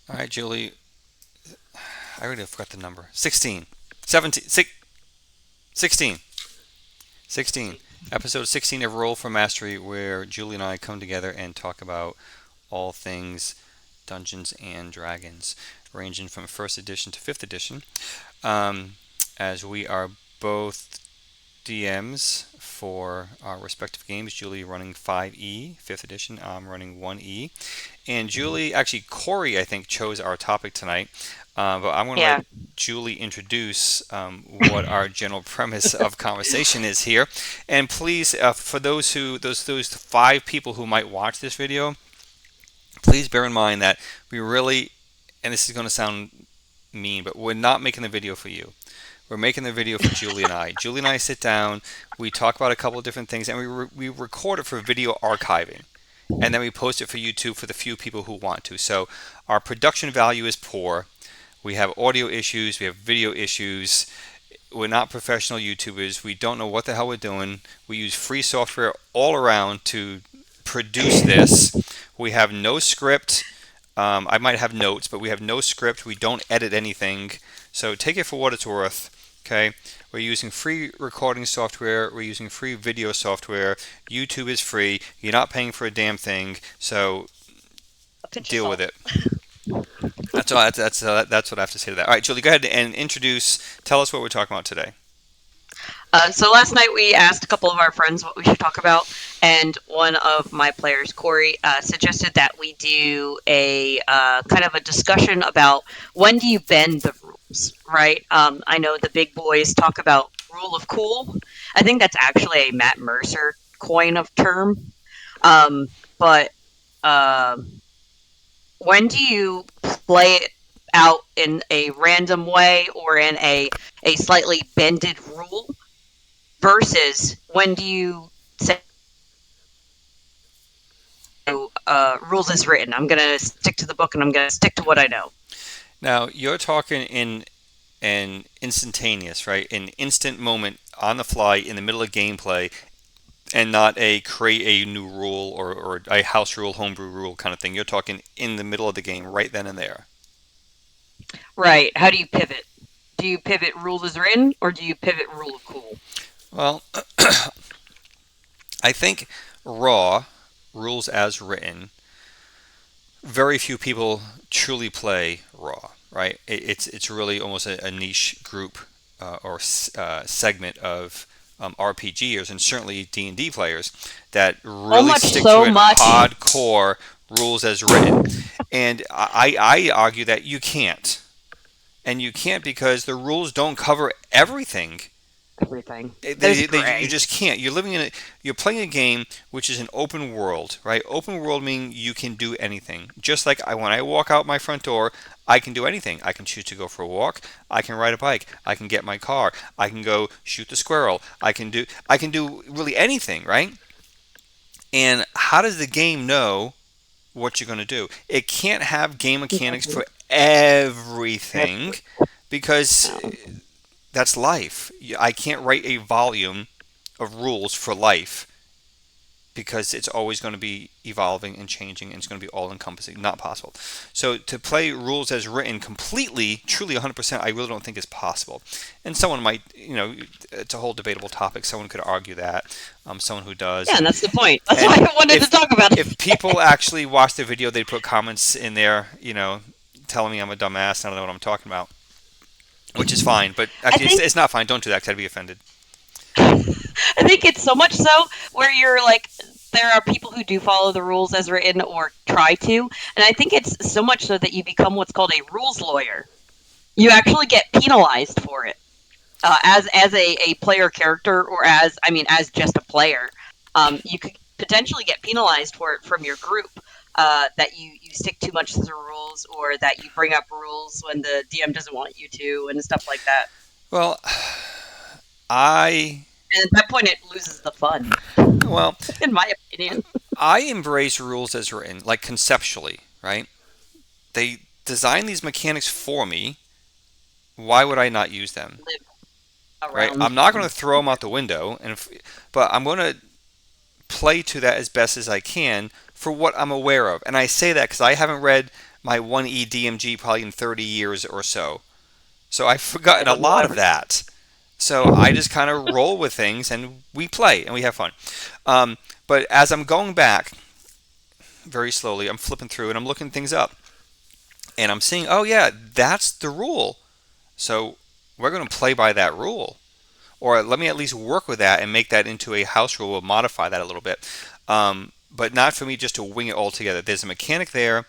All right, Julie. I already forgot the number. 16. 17. 16. 16. Episode 16 of Roll for Mastery, where Julie and I come together and talk about all things Dungeons and Dragons, ranging from 1st edition to 5th edition. As we are both DMs for our respective games. Julie running 5E, 5th edition. I'm running 1E. And Julie, actually, Corey, I think, chose our topic tonight. But I'm going to let Yeah. Julie introduce what our general premise of conversation is here. And please, for those 5 people who might watch this video, please bear in mind that we really, and this is going to sound mean, but we're not making the video for you. We're making the video for Julie and I. Julie and I sit down, we talk about a couple of different things, and we record it for video archiving. And then we post it for YouTube for the few people who want to. So our production value is poor. We have audio issues, we have video issues. We're not professional YouTubers. We don't know what the hell we're doing. We use free software all around to produce this. We have no script. I might have notes, but we have no script. We don't edit anything. So take it for what it's worth. Okay, we're using free recording software. We're using free video software. YouTube is free. You're not paying for a damn thing. So A pinch of deal with salt. it. That's what I have to say to that. All right, Julie, go ahead and introduce. Tell us what we're talking about today. So last night we asked a couple of our friends what we should talk about, and one of my players, Corey, suggested that we do a kind of a discussion about when do you bend the rules, right? I know the big boys talk about rule of cool. I think that's actually a Matt Mercer coin of term. But uh, when do you play it out in a random way or in a slightly bended rule versus when do you say rules as written? I'm going to stick to the book and I'm going to stick to what I know. Now you're talking in an instantaneous, right? An instant moment on the fly in the middle of gameplay, and not a create a new rule or a house rule, homebrew rule kind of thing. You're talking in the middle of the game, right then and there. Right. How do you pivot? Do you pivot rules as written or do you pivot rule of cool? Well, I think raw rules as written. Very few people truly play raw, right? It's really almost a niche group or segment of RPGers and certainly D&D players that So really much, stick to so it much. hardcore rules as written. And I argue that you can't. And you can't because the rules don't cover everything. Everything. There's You gray. just can't. You're playing a game which is an open world, right? Open world meaning you can do anything. Just like when I walk out my front door, I can do anything. I can choose to go for a walk. I can ride a bike. I can get my car. I can go shoot the squirrel. I can do really anything, right? And how does the game know what you're going to do? It can't have game mechanics Exactly. for everything Every, because no. that's life. I can't write a volume of rules for life because it's always going to be evolving and changing and it's going to be all encompassing. Not possible. So to play rules as written completely, truly 100%, I really don't think is possible. And someone might, it's a whole debatable topic. Someone could argue that. Someone who does. Yeah, and that's the point. That's why And I wanted to if talk about if it. people actually watch the video, they'd put comments in there, telling me I'm a dumbass. I don't know what I'm talking about, which is fine. But I actually, think it's not fine. Don't do that because I'd be offended. I think it's so much so where you're like, there are people who do follow the rules as written or try to, and I think it's so much so that you become what's called a rules lawyer. You actually get penalized for it as a player character, or as I mean, as just a player. You could potentially get penalized for it from your group. That you stick too much to the rules, or that you bring up rules when the DM doesn't want you to, and stuff like that. Well, I And at that point, it loses the fun, well, in my opinion. I embrace rules as written, like conceptually, right? They design these mechanics for me. Why would I not use them, Live right? around I'm not going them. to throw them out the window, but I'm going to play to that as best as I can for what I'm aware of. And I say that because I haven't read my 1E DMG probably in 30 years or so. So I've forgotten I a don't know lot of everything. that. So I just kind of roll with things and we play and we have fun. But as I'm going back very slowly, I'm flipping through and I'm looking things up. And I'm seeing, oh yeah, that's the rule. So we're going to play by that rule. Or let me at least work with that and make that into a house rule. We'll modify that a little bit. But not for me just to wing it all together. There's a mechanic there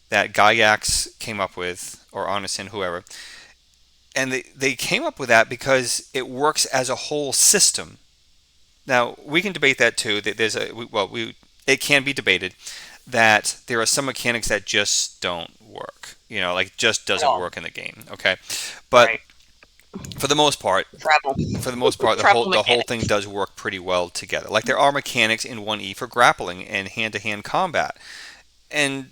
that Gygax came up with, or Arneson, whoever. And they came up with that because it works as a whole system. Now, we can debate that too. That there's a, well, it can be debated that there are some mechanics that just don't work. Like just At doesn't all. work in the game. Okay, but Right. for the most part, Travel. the Travel whole thing mechanics. does work pretty well together. Like there are mechanics in 1E for grappling and hand-to-hand combat, and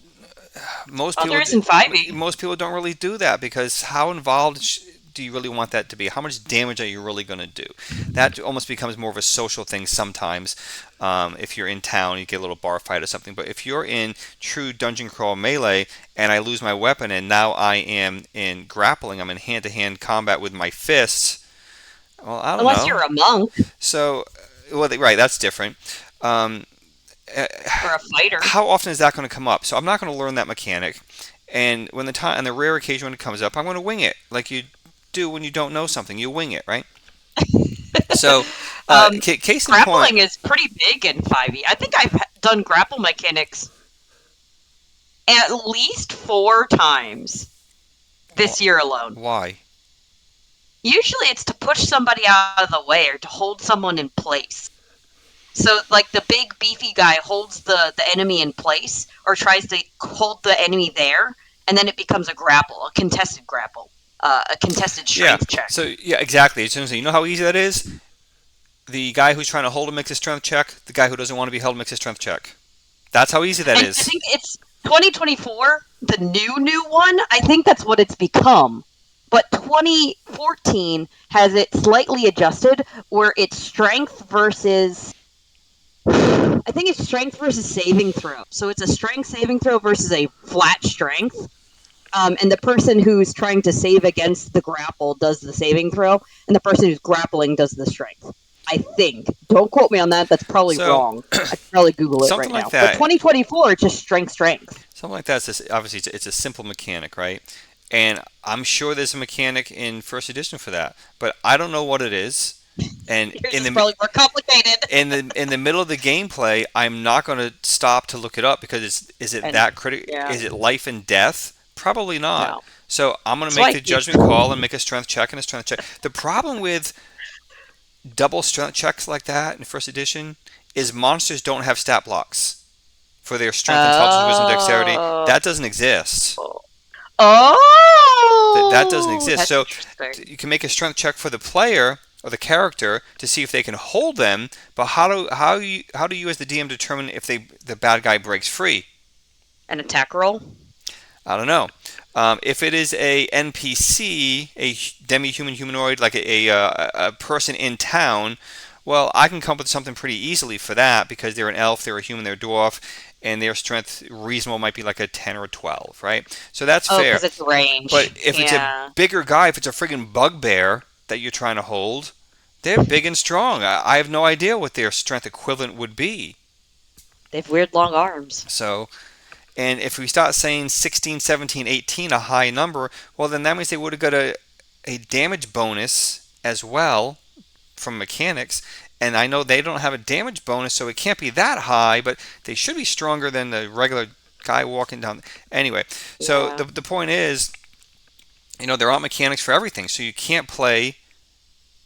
most Oh, people there is in 5e. most people don't really do that because how involved do you really want that to be? How much damage are you really going to do? That almost becomes more of a social thing sometimes. If you're in town, you get a little bar fight or something. But if you're in true dungeon crawl melee and I lose my weapon and now I am in grappling, I'm in hand-to-hand combat with my fists. Well, I don't Unless know. you're a monk So, well, right, that's different. Um, uh, or a fighter. how often is that going to come up? So I'm not going to learn that mechanic, and when the time, on the rare occasion when it comes up, I'm going to wing it like you do when you don't know something. You wing it, right? So, Um, case in point, Grappling is pretty big in 5e. I think I've done grapple mechanics at least 4 times this year alone. why? Usually it's to push somebody out of the way or to hold someone in place. So, like, the big beefy guy holds the enemy in place or tries to hold the enemy there, and then it becomes a grapple, a contested grapple, a contested Yeah. strength check. So yeah, exactly. You know how easy that is. The guy who's trying to hold him makes a strength check. The guy who doesn't want to be held makes a strength check. That's how easy that And I is. think it's 2024, the new one. I think that's what it's become. But 2014 has it slightly adjusted where it's strength versus. I think it's strength versus saving throw. So it's a strength saving throw versus a flat strength. And the person who's trying to save against the grapple does the saving throw, and the person who's grappling does the strength. I think. Don't quote me on that. That's probably So wrong. I could probably Google it something right like now. But that. 2024, it's just strength, strength. Something like that. Obviously, it's a simple mechanic, right? And I'm sure there's a mechanic in first edition for that, but I don't know what it is. And Yours is probably more complicated. in the middle of the gameplay, I'm not going to stop to look it up because is it And that critical? yeah, Is it life and death? Probably not. no. So I'm going to That's make why the judgment call and make a strength check and a strength check. The problem with double strength checks like that in first edition is monsters don't have stat blocks for their strength, intelligence, wisdom, dexterity. Oh. That doesn't exist. That doesn't Oh, exist. that's So interesting. you can make a strength check for the player or the character to see if they can hold them. But how do you as the DM determine if the bad guy breaks free? An attack roll? I don't know. If it is a NPC, a demi-human humanoid, like a person in town, well, I can come up with something pretty easily for that because they're an elf, they're a human, they're a dwarf, and their strength reasonable might be like a 10 or a 12, right? So that's Oh, fair. because it's range. But if it's a Yeah. bigger guy, if it's a friggin' bugbear that you're trying to hold, they're big and strong. I have no idea what their strength equivalent would be. They have weird long arms. So, and if we start saying 16, 17, 18, a high number, well, then that means they would have got a damage bonus as well from mechanics. And I know they don't have a damage bonus, so it can't be that high, but they should be stronger than the regular guy walking down. Anyway, so Yeah. the point is, there aren't mechanics for everything, so you can't play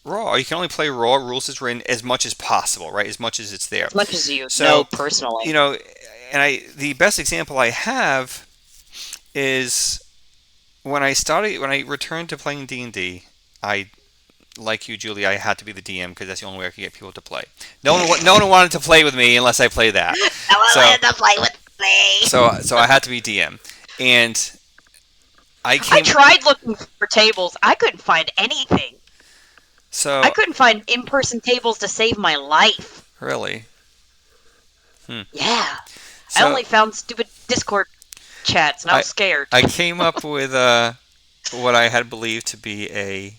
raw. You can only play raw rules as written as much as possible, right? As much as it's there. As much as you know So, personally. you know, and the best example I have is when I returned to playing D&D. I like you, Julie, I had to be the DM because that's the only way I could get people to play. No one wanted to play with me unless I play that. No one So, wanted to play with me. so I had to be DM, and I I came. tried looking for tables. I couldn't find anything. So I couldn't find in-person tables to save my life. really, Yeah. I so only found stupid Discord. Chat's now I scared. I came up with what I had believed to be a,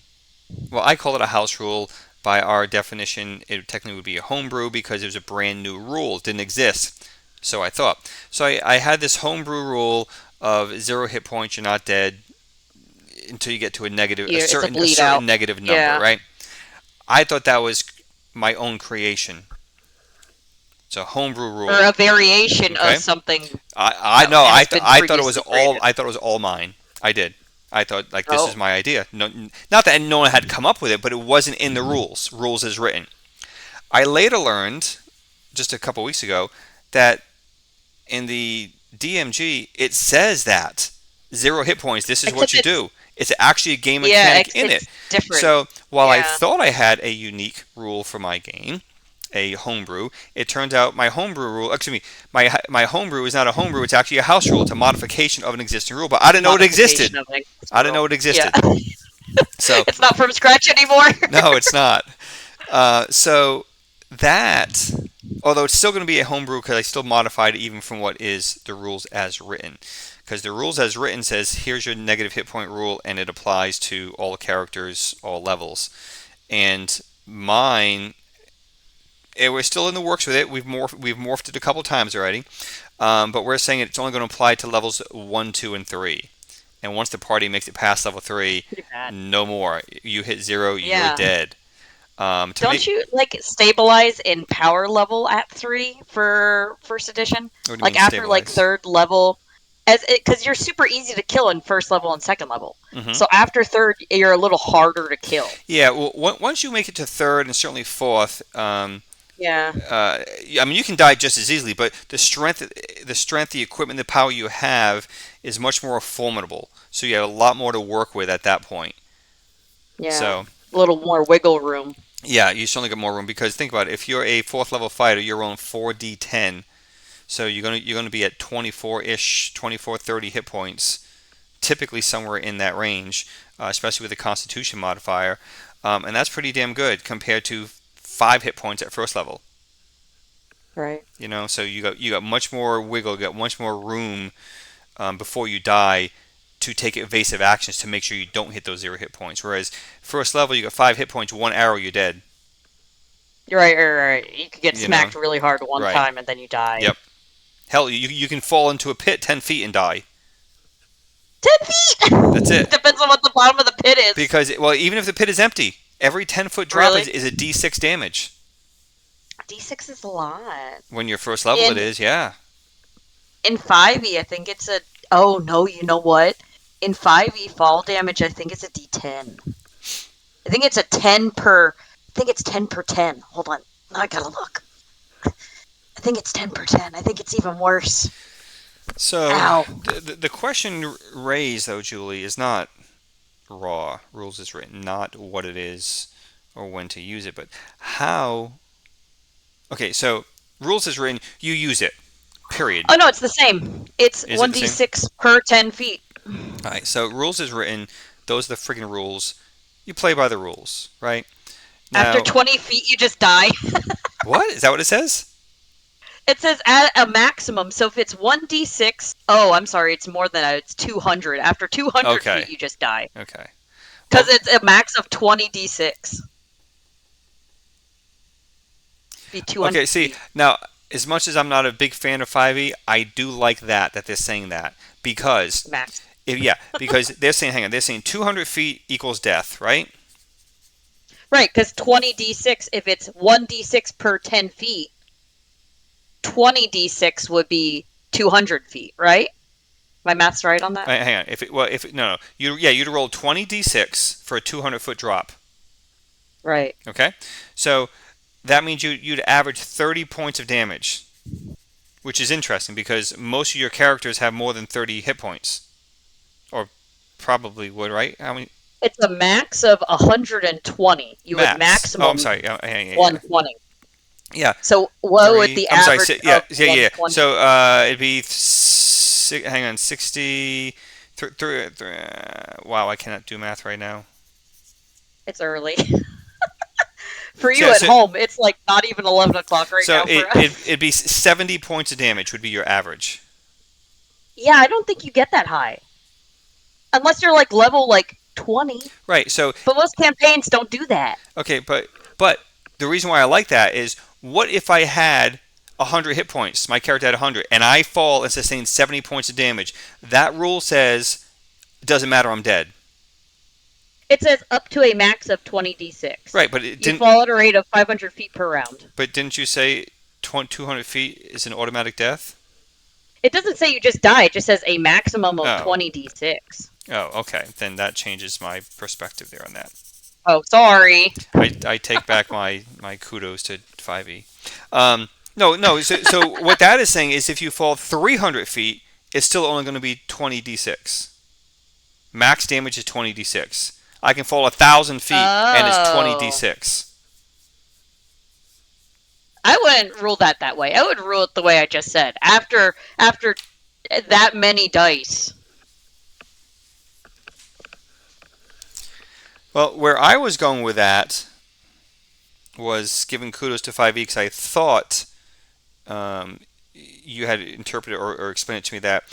well, I call it a house rule. By our definition, it technically would be a homebrew because it was a brand new rule. It didn't exist. So I thought. So I had this homebrew rule of 0 hit points, you're not dead until you get to a negative, a It's a certain a bleed certain out. negative number, Yeah. right? I thought that was my own creation. It's a homebrew Or rule. a variation of Okay. something I that know. has been I thought it was previously all. created. I thought it was all mine. I did. I thought like this is Oh. my idea. No, not that no one had come up with it, but it wasn't in the rules. Rules as written. I later learned just a couple weeks ago that in the DMG it says that 0 hit points. This is what Except you it's do. It's actually a game yeah, mechanic in it. it's different. So while I Yeah. thought I had a unique rule for my game, a homebrew, it turns out my homebrew rule, excuse me, my homebrew is not a homebrew. It's actually a house rule. It's a modification of an existing rule, but I It's a didn't know it modification existed. of an I existing didn't know rule. it Yeah. existed. So It's not from scratch anymore. no, it's not. So that, although it's still going to be a homebrew because I still modified it even from what is the rules as written. Because the rules as written says here's your negative hit point rule and it applies to all characters, all levels. And mine, we're still in the works with it. We've morphed it a couple times already, but we're saying it's only going to apply to levels 1, 2, and 3. And once the party makes it past level 3, Pretty bad. no more. You hit 0, you're Yeah. dead. To Don't make you like stabilize in power level at 3 for first edition? What do you mean Like after like stabilize? third level, as because you're super easy to kill in first level and second level. Hmm. So after third, you're a little harder to kill. Yeah. Well, once you make it to third and certainly fourth, Yeah. I mean you can die just as easily, but the equipment, the power you have is much more formidable. So you have a lot more to work with at that point. Yeah. So A little more wiggle room. yeah, you certainly get more room because think about it. If you're a fourth level fighter, you're rolling 4d10. So you're gonna be at 24-ish, 24, 30 hit points, typically somewhere in that range, especially with the Constitution modifier, and that's pretty damn good compared to 5 hit points at first level. Right. So you got much more wiggle, you got much more room before you die to take evasive actions to make sure you don't hit those 0 hit points. Whereas first level, you got 5 hit points, one arrow, you're dead. You're right, right. You could get You know, smacked really hard one right? time and then you die. Yep. Hell, you can fall into a pit 10 feet and die. 10 That's feet! it. Depends on what the bottom of the pit is. Because well, even if the pit is empty, every 10-foot drop is, Really? is a d6 damage. D6 is a lot. When you're first level, it In is, yeah. in 5e, I think it's a. Oh no, you know what? In 5e fall damage, I think it's a D10. I think it's a 10 per. I think it's 10 per 10. Hold on, I gotta look. I think it's 10 per 10. I think it's even worse. So Ow. the question raised though, Julie, is not raw rules as written, not what it is or when to use it, but how. Okay, so rules as written, you use it. Period. Oh no, it's the same. It's Is it the same? 1d6 per 10 feet. All right. So rules as written, those are the friggin' rules. You play by the rules, right? After Now, 20 feet, you just die. what is that? What it says? It says at a maximum. So if it's 1d6, oh, I'm sorry, it's more than that. It's 200. After 200 Okay. feet, you just die. Okay. Because Well, it's a max of 20d6. Be 200 okay. See, feet now as much as I'm not a big fan of 5e, I do like that they're saying that because max. because they're saying, hang on, they're saying 200 feet equals death, right? Right, because 20d6, if it's 1d6 per 10 feet, 20d6 would be 200 feet, right? My math's right on that? Hang on. If no, you'd roll 20 d6 for a 200-foot drop. Right. Okay, so that means you'd average 30 points of damage, which is interesting because most of your characters have more than 30 hit points, or probably would, right? How many It's a max of 120. You would max? Oh, I'm maximum sorry. Yeah. 120. Yeah. So what would Three. the I'm sorry. average Yeah. of Yeah. Yeah. 120? So it'd be hang on, 60. Wow, I cannot do math right now. It's early. For you Yeah. at home, it's like not even 11 o'clock right So now for us. it'd be 70 points of damage would be your average. Yeah, I don't think you get that high unless you're like level like 20. Right. So But most campaigns don't do that. okay, but the reason why I like that is what if I had 100 hit points, my character had 100, and I fall and sustain 70 points of damage. That rule says it doesn't matter, I'm dead. It says up to a max of 20d6. Right, but it You didn't. fall at a rate of 500 feet per round. But didn't you say 200 feet is an automatic death? It doesn't say you just die, it just says a maximum of Oh, 20d6. okay. Then that changes my perspective there on that. Oh, sorry. I take back my kudos to 5e. No, no. So what that is saying is if you fall 300 feet, it's still only going to be 20d6. Max damage is 20d6. I can fall 1,000 feet and it's Oh. 20d6. I wouldn't rule that way. I would rule it the way I just said. After that many dice. Well, where I was going with that was giving kudos to 5e because I thought you had interpreted or explained it to me that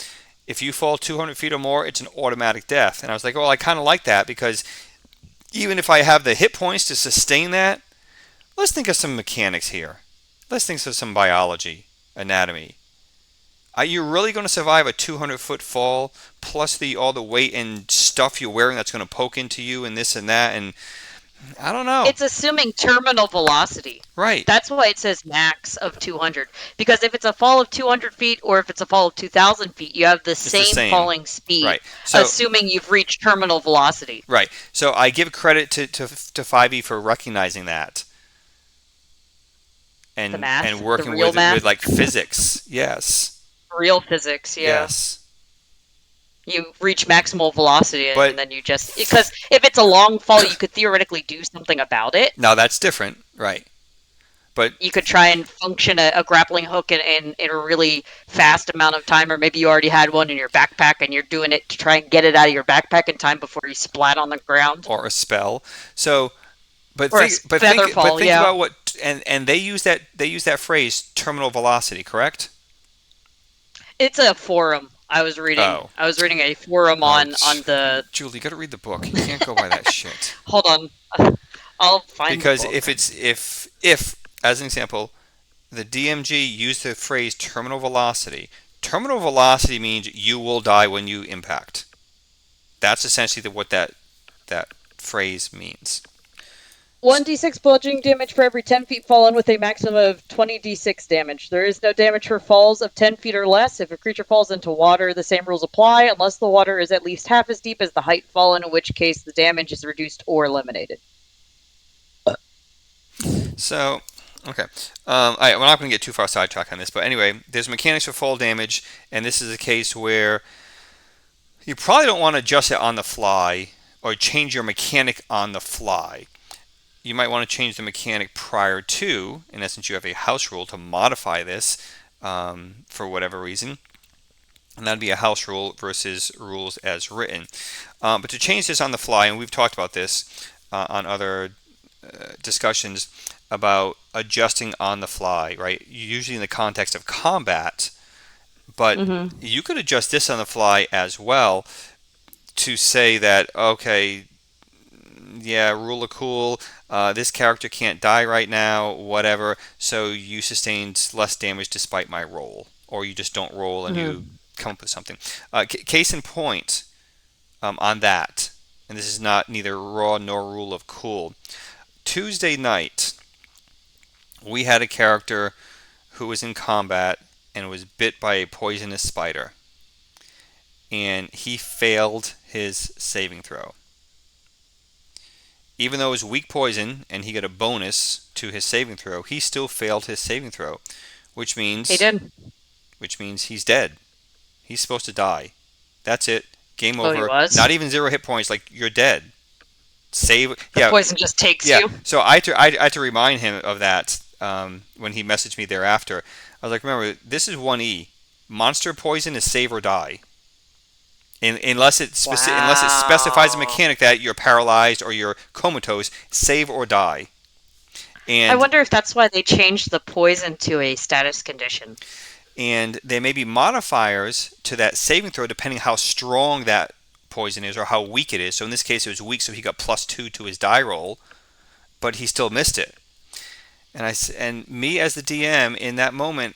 if you fall 200 feet or more, it's an automatic death. And I was like, well, I kind of like that because even if I have the hit points to sustain that, let's think of some mechanics here. Let's think of some biology, anatomy. Are you really going to survive a 200-foot fall plus the all the weight and stuff you're wearing that's going to poke into you and this and that? And I don't know. It's assuming terminal velocity. Right. That's why it says max of 200. Because if it's a fall of 200 feet or if it's a fall of 2,000 feet, you have the It's the same same. falling speed, Right. So assuming you've reached terminal velocity. right. So I give credit to 5e for recognizing that The and math, the working real with math, like physics. Yes. real physics, yeah. Yes. You reach maximal velocity But and then you just. Because if it's a long fall, you could theoretically do something about it. now that's different, right? But You could try and function a grappling hook in a really fast amount of time, or maybe you already had one in your backpack and you're doing it to try and get it out of your backpack in time before you splat on the ground. or a spell. So, Or a feather but fall, think yeah. about what and they use that phrase terminal velocity, correct? It's a forum. I was reading. Oh, I was reading a forum oh, on the. Julie, you got to read the book. You can't go by that shit. Hold on, I'll find the Because book. if as an example, the DMG used the phrase terminal velocity. Terminal velocity means you will die when you impact. That's essentially what that phrase means. 1d6 bludgeoning damage for every 10 feet fallen with a maximum of 20d6 damage. There is no damage for falls of 10 feet or less. If a creature falls into water, the same rules apply unless the water is at least half as deep as the height fallen, in which case the damage is reduced or eliminated. So, okay. We're not going to get too far sidetracked on this, but anyway, there's mechanics for fall damage, and this is a case where you probably don't want to adjust it on the fly or change your mechanic on the fly. You might want to change the mechanic prior to, in essence, you have a house rule to modify this for whatever reason. And that'd be a house rule versus rules as written. But to change this on the fly, and we've talked about this on other discussions about adjusting on the fly, right? Usually in the context of combat, but Mm-hmm. you could adjust this on the fly as well to say that, okay, yeah, rule of cool, this character can't die right now, whatever, so you sustained less damage despite my roll. Or you just don't roll and you Mm-hmm. come up with something. Case in point on that, and this is not neither raw nor rule of cool. Tuesday night, we had a character who was in combat and was bit by a poisonous spider. And he failed his saving throw. Even though it was weak poison and he got a bonus to his saving throw, he still failed his saving throw, which He means did. he's dead. He's supposed to die. That's it. Game Oh, he over. was. Not even 0 hit points. Like you're dead. Save. The Yeah, poison just takes yeah. you. So I had to remind him of that when he messaged me thereafter. I was like, remember, this is 1E. Monster poison is save or die. Unless unless it specifies a Wow. mechanic that you're paralyzed or you're comatose, save or die. I And wonder if that's why they changed the poison to a status condition. and there may be modifiers to that saving throw depending how strong that poison is or how weak it is. So in this case, it was weak, so he got +2 to his die roll, but he still missed it. And me as the DM in that moment,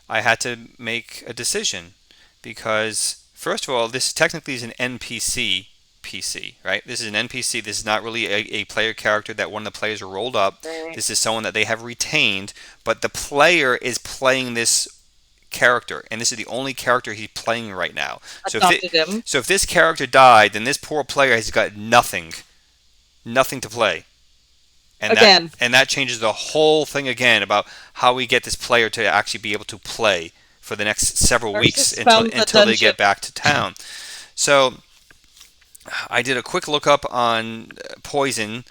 I had to make a decision because first of all, this technically is an NPC PC, right? This is an NPC. This is not really a player character that one of the players rolled up. Right. This is someone that they have retained, but the player is playing this character, and this is the only character he's playing right now. Adopted him. So if this character died, then this poor player has got nothing to play, Again. and that changes the whole thing again about how we get this player to actually be able to play for the next several weeks Versus found the until they dungeon. get back to town. So I did a quick look up on poison,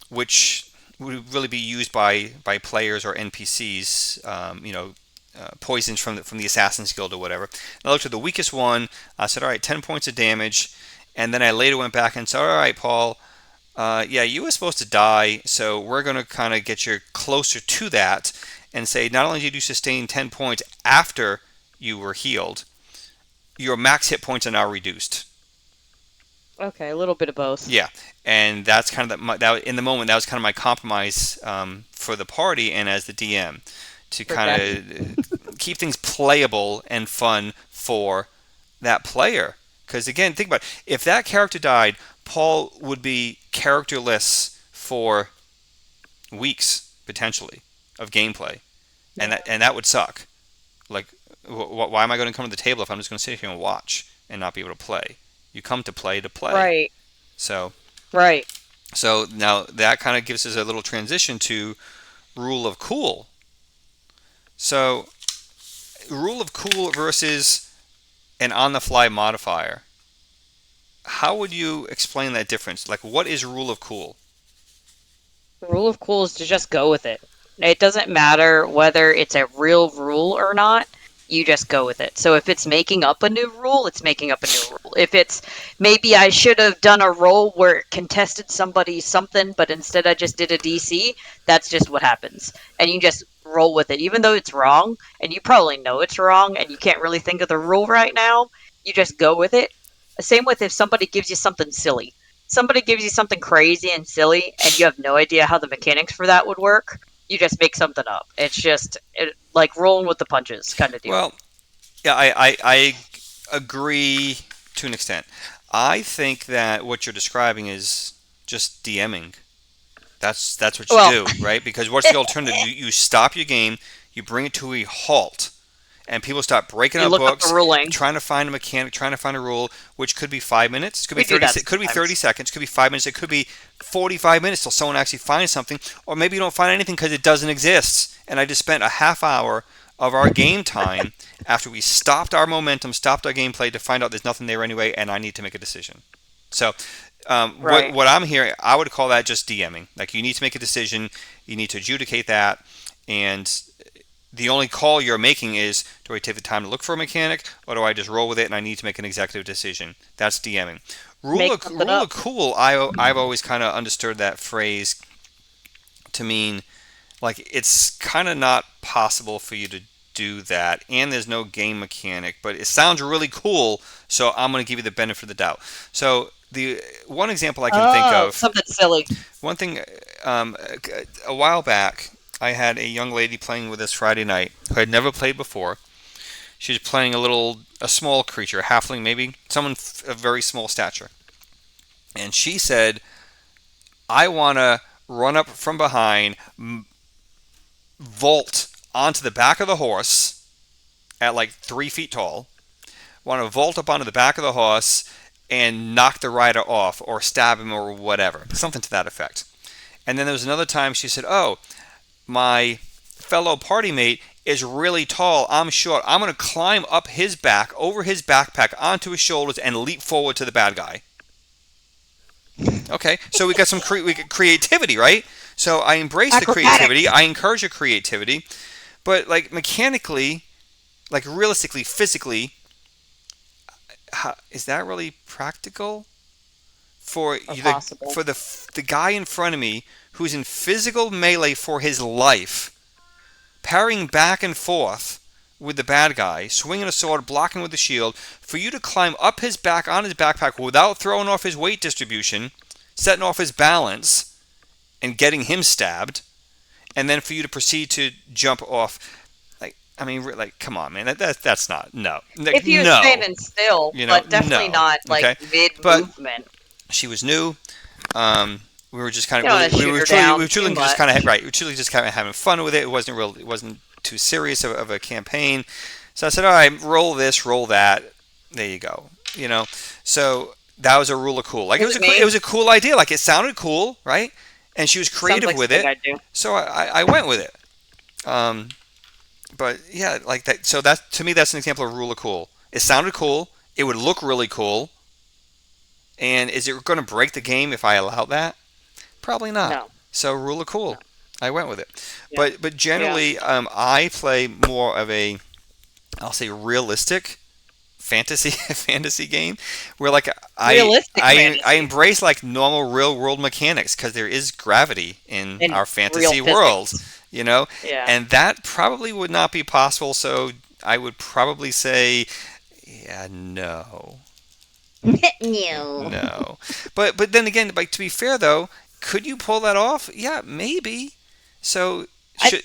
which would really be used by players or NPCs. Poisons from the Assassin's Guild or whatever. And I looked at the weakest one. I said, all right, 10 points of damage. And then I later went back and said, all right, Paul, yeah, you were supposed to die, so we're going to kind of get you closer to that and say not only did you sustain 10 points after you were healed, your max hit points are now reduced. Okay, a little bit of both. Yeah, and that's kind of that in the moment that was kind of my compromise for the party and as the DM to kind Okay. of keep things playable and fun for that player. Because again, think about it. If that character died, Paul would be characterless for weeks potentially of gameplay, and Yeah. that would suck. Like, why am I going to come to the table if I'm just going to sit here and watch and not be able to play? You come to play to play. Right. So Right. so now that kind of gives us a little transition to rule of cool. So rule of cool versus an on the fly modifier. How would you explain that difference? Like, what is rule of cool? The rule of cool is to just go with it. It doesn't matter whether it's a real rule or not. You just go with it. So if it's making up a new rule, it's making up a new rule. If it's maybe I should have done a roll where it contested somebody something, but instead I just did a DC, that's just what happens. And you just roll with it. Even though it's wrong, and you probably know it's wrong, and you can't really think of the rule right now, you just go with it. Same with if somebody gives you something silly. Somebody gives you something crazy and silly, and you have no idea how the mechanics for that would work, you just make something up. It's just like rolling with the punches kind of deal. Well, yeah, I agree to an extent. I think that what you're describing is just DMing. That's what you Well, do, right? Because what's the alternative? You stop your game, you bring it to a halt, and people start breaking you up look up the books, ruling. trying to find a mechanic, trying to find a rule, which could be 5 minutes, We do that could be 30 sometimes. seconds, could be 5 minutes, it could be 45 minutes till someone actually finds something, or maybe you don't find anything because it doesn't exist. And I just spent a half hour of our game time after we stopped our momentum, stopped our gameplay to find out there's nothing there anyway, and I need to make a decision. So, Right. what I'm hearing, I would call that just DMing. Like you need to make a decision, you need to adjudicate that, and the only call you're making is do I take the time to look for a mechanic or do I just roll with it and I need to make an executive decision? That's DMing. Make something Rule of up. cool, I've always kind of understood that phrase to mean like it's kind of not possible for you to do that and there's no game mechanic, but it sounds really cool, so I'm going to give you the benefit of the doubt. So the one example I can think Oh, of, something silly. one thing, a while back, I had a young lady playing with us Friday night who had never played before. She was playing a small creature, a halfling maybe, someone of very small stature. And she said, I want to run up from behind, vault onto the back of the horse at like 3 feet tall, want to vault up onto the back of the horse and knock the rider off or stab him or whatever, something to that effect. And then there was another time she said, oh, my fellow party mate is really tall. I'm short. I'm going to climb up his back, over his backpack, onto his shoulders, and leap forward to the bad guy. Okay, so we got we got creativity, right? So I embrace the creativity. Acrobatics. I encourage the creativity, but like mechanically, like realistically, physically, is that really practical for Or the possible. for the guy in front of me who's in physical melee for his life? parrying back and forth with the bad guy, swinging a sword, blocking with the shield, for you to climb up his back on his backpack without throwing off his weight distribution, setting off his balance, and getting him stabbed, and then for you to proceed to jump off. Like, I mean, like, come on, man, that's not, no, like, If he was no, standing still, but definitely no, not like okay, mid but movement. she was new. Um, we were just kind You of don't want to shoot her down we too truly just much. kind of right. We were truly just kind of having fun with it. It wasn't too serious of a campaign. So I said, all right, roll this, roll that. There you go. So that was a rule of cool. Like Was it it me? was a cool idea. Like it sounded cool, right? And she was Sounds creative like with something it. I'd do. So I went with it. But yeah, like that. So that to me, that's an example of rule of cool. It sounded cool. It would look really cool. And is it going to break the game if I allow that? Probably not. No, So rule of no. cool. I went with it. Yeah. But Yeah. generally, I play more of a, I'll say, realistic fantasy fantasy game where like Realistic I fantasy embrace like normal real world mechanics because there is gravity in and our real fantasy world, physics. you know, Yeah. and that probably would not be possible. So I would probably say, yeah, no. No. No, but then again, like to be fair though, could you pull that off? Yeah, maybe. So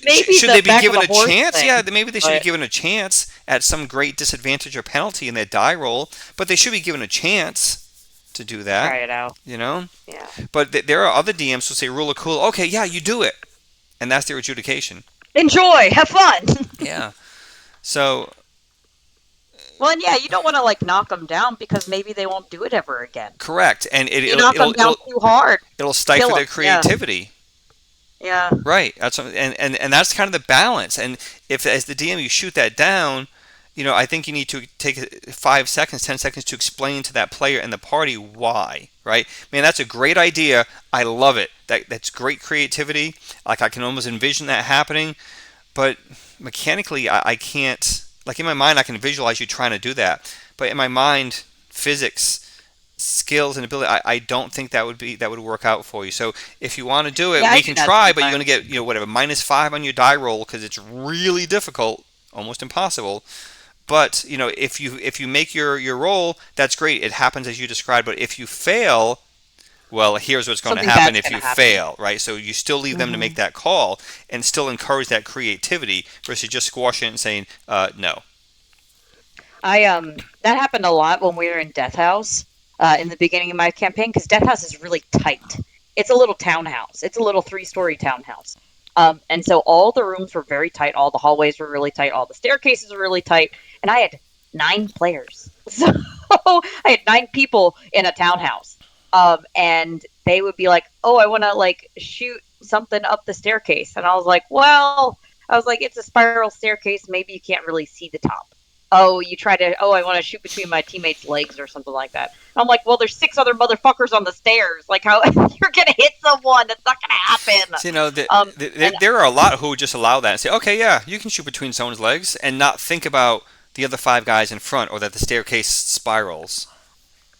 Maybe should the they be back of given a a horse chance? thing, Yeah, maybe they should be but given a chance at some great disadvantage or penalty in their die roll, but they should be given a chance to do that. try it out. You know, Yeah. but there are other DMs who say rule of cool. Okay, yeah, you do it, and that's their adjudication. Enjoy. Have fun. Yeah. So Well, and yeah, you don't want to like knock them down because maybe they won't do it ever again. correct, and You knock them down too hard, it'll kill stifle their them. Yeah. creativity. Yeah. Right. That's and that's kind of the balance. And if as the DM you shoot that down, I think you need to take 5 seconds, 10 seconds to explain to that player and the party why. Right. Man, that's a great idea. I love it. That's great creativity. Like I can almost envision that happening, but mechanically I can't. Like in my mind, I can visualize you trying to do that, but in my mind, physics, skills and ability, I don't think that would work out for you. So if you want to do it, Yeah, I we do can that try, but you're going to sometimes. get whatever -5 on your die roll because it's really difficult, almost impossible. But if you make your roll, that's great. It happens as you described. But if you fail, well, here's what's going to Something happen bad's if gonna you happen. fail, right? So you still leave them to make Hmm. that call and still encourage that creativity versus just squashing it and saying no. That happened a lot when we were in Death House in the beginning of my campaign because Death House is really tight. It's a little townhouse. It's a little three-story townhouse. And so all the rooms were very tight. All the hallways were really tight. All the staircases were really tight. And I had 9 players. So I had 9 people in a townhouse. And they would be like, "Oh, I want to like shoot something up the staircase." And I was like, "Well," I was like, "it's a spiral staircase. Maybe you can't really see the top." Oh, you try to, oh, I want to shoot between my teammates' legs or something like that. And I'm like, well, there's 6 other motherfuckers on the stairs. Like, how you're gonna hit someone? That's not gonna happen. So, And there are a lot who would just allow that and say, okay, yeah, you can shoot between someone's legs and not think about the other 5 guys in front or that the staircase spirals.